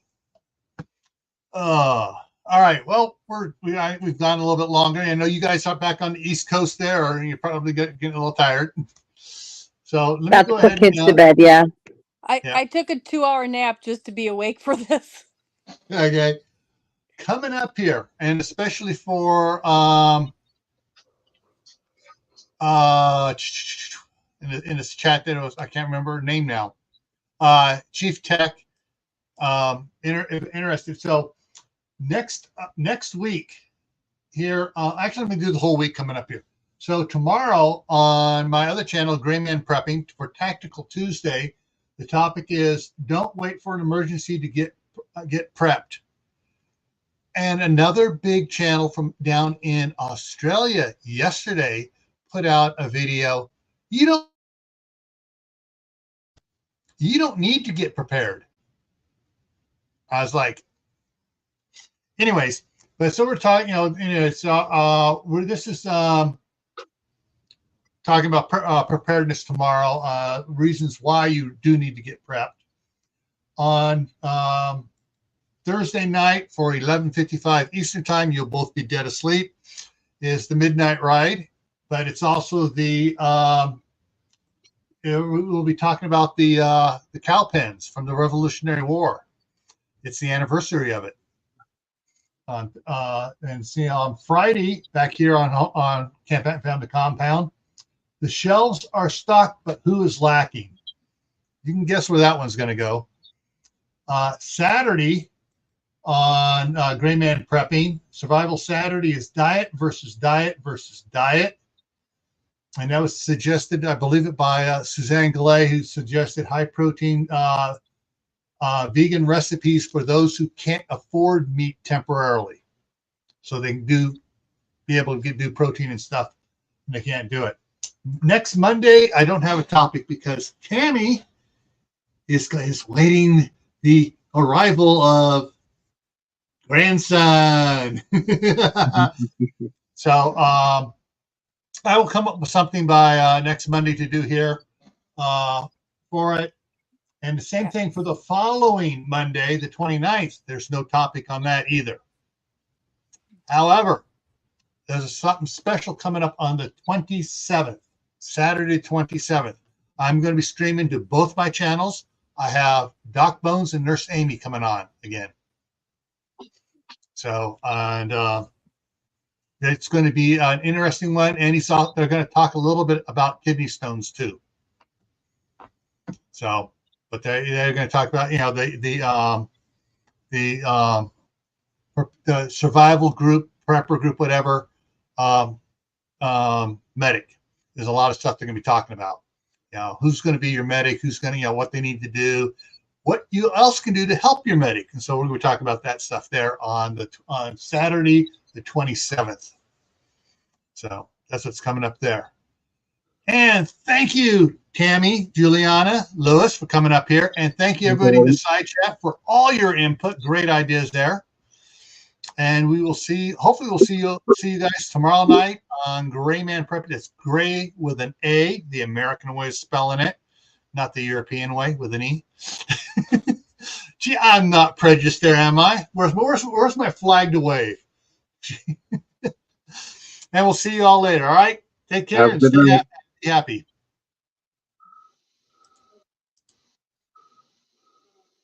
all right. Well, we've gone a little bit longer. I know you guys are back on the East Coast there, or you're probably getting a little tired. So let me go ahead. Put kids to bed. Yeah. I took a 2-hour nap just to be awake for this. Okay. Coming up here, and especially for in this chat that was, I can't remember her name now. Chief Tech, interested. So next week here, actually I'm gonna do the whole week coming up here. So tomorrow on my other channel, Gray Man Prepping, for Tactical Tuesday, the topic is don't wait for an emergency to get prepped. And another big channel from down in Australia yesterday put out a video. You don't need to get prepared. I was like, anyways, but so we're talking, it's this is talking about preparedness tomorrow, reasons why you do need to get prepped. On Thursday night for 11:55 Eastern Time, you'll both be dead asleep, is the Midnight Ride. But it's also the we'll be talking about the cow pens from the Revolutionary War. It's the anniversary of it. And see, on Friday back here on Camppatton Found the Compound, the shelves are stocked, but who is lacking? You can guess where that one's going to go. Saturday on Gray Man Prepping, Survival Saturday is diet versus diet versus diet. And that was suggested, I believe it by Suzanne Gallet, who suggested high protein vegan recipes for those who can't afford meat temporarily. So they can be able to do protein and stuff, and they can't do it. Next Monday, I don't have a topic because Tammy is waiting the arrival of grandson. So I will come up with something by next Monday to do here for it. And the same thing for the following Monday, the 29th. There's no topic on that either. However, there's something special coming up on the 27th, Saturday 27th. I'm going to be streaming to both my channels. I have Doc Bones and Nurse Amy coming on again. So, and it's going to be an interesting one. And they're going to talk a little bit about kidney stones too. So, but they're going to talk about, the survival group, prepper group, whatever, medic. There's a lot of stuff they're going to be talking about. Who's going to be your medic? Who's going to, what they need to do, what you else can do to help your medic. And so we're going to talk about that stuff there on Saturday, the 27th. So that's what's coming up there. And thank you, Tammy, Juliana, Lewis, for coming up here. And thank you, everybody in the side chat for all your input. Great ideas there. And we will see. Hopefully, we'll see you guys tomorrow night on Gray Man Prep. It's Gray with an A, the American way of spelling it, not the European way with an E. Gee, I'm not prejudiced there, am I? Where's my flag to wave? And we'll see you all later. All right, take care and stay happy.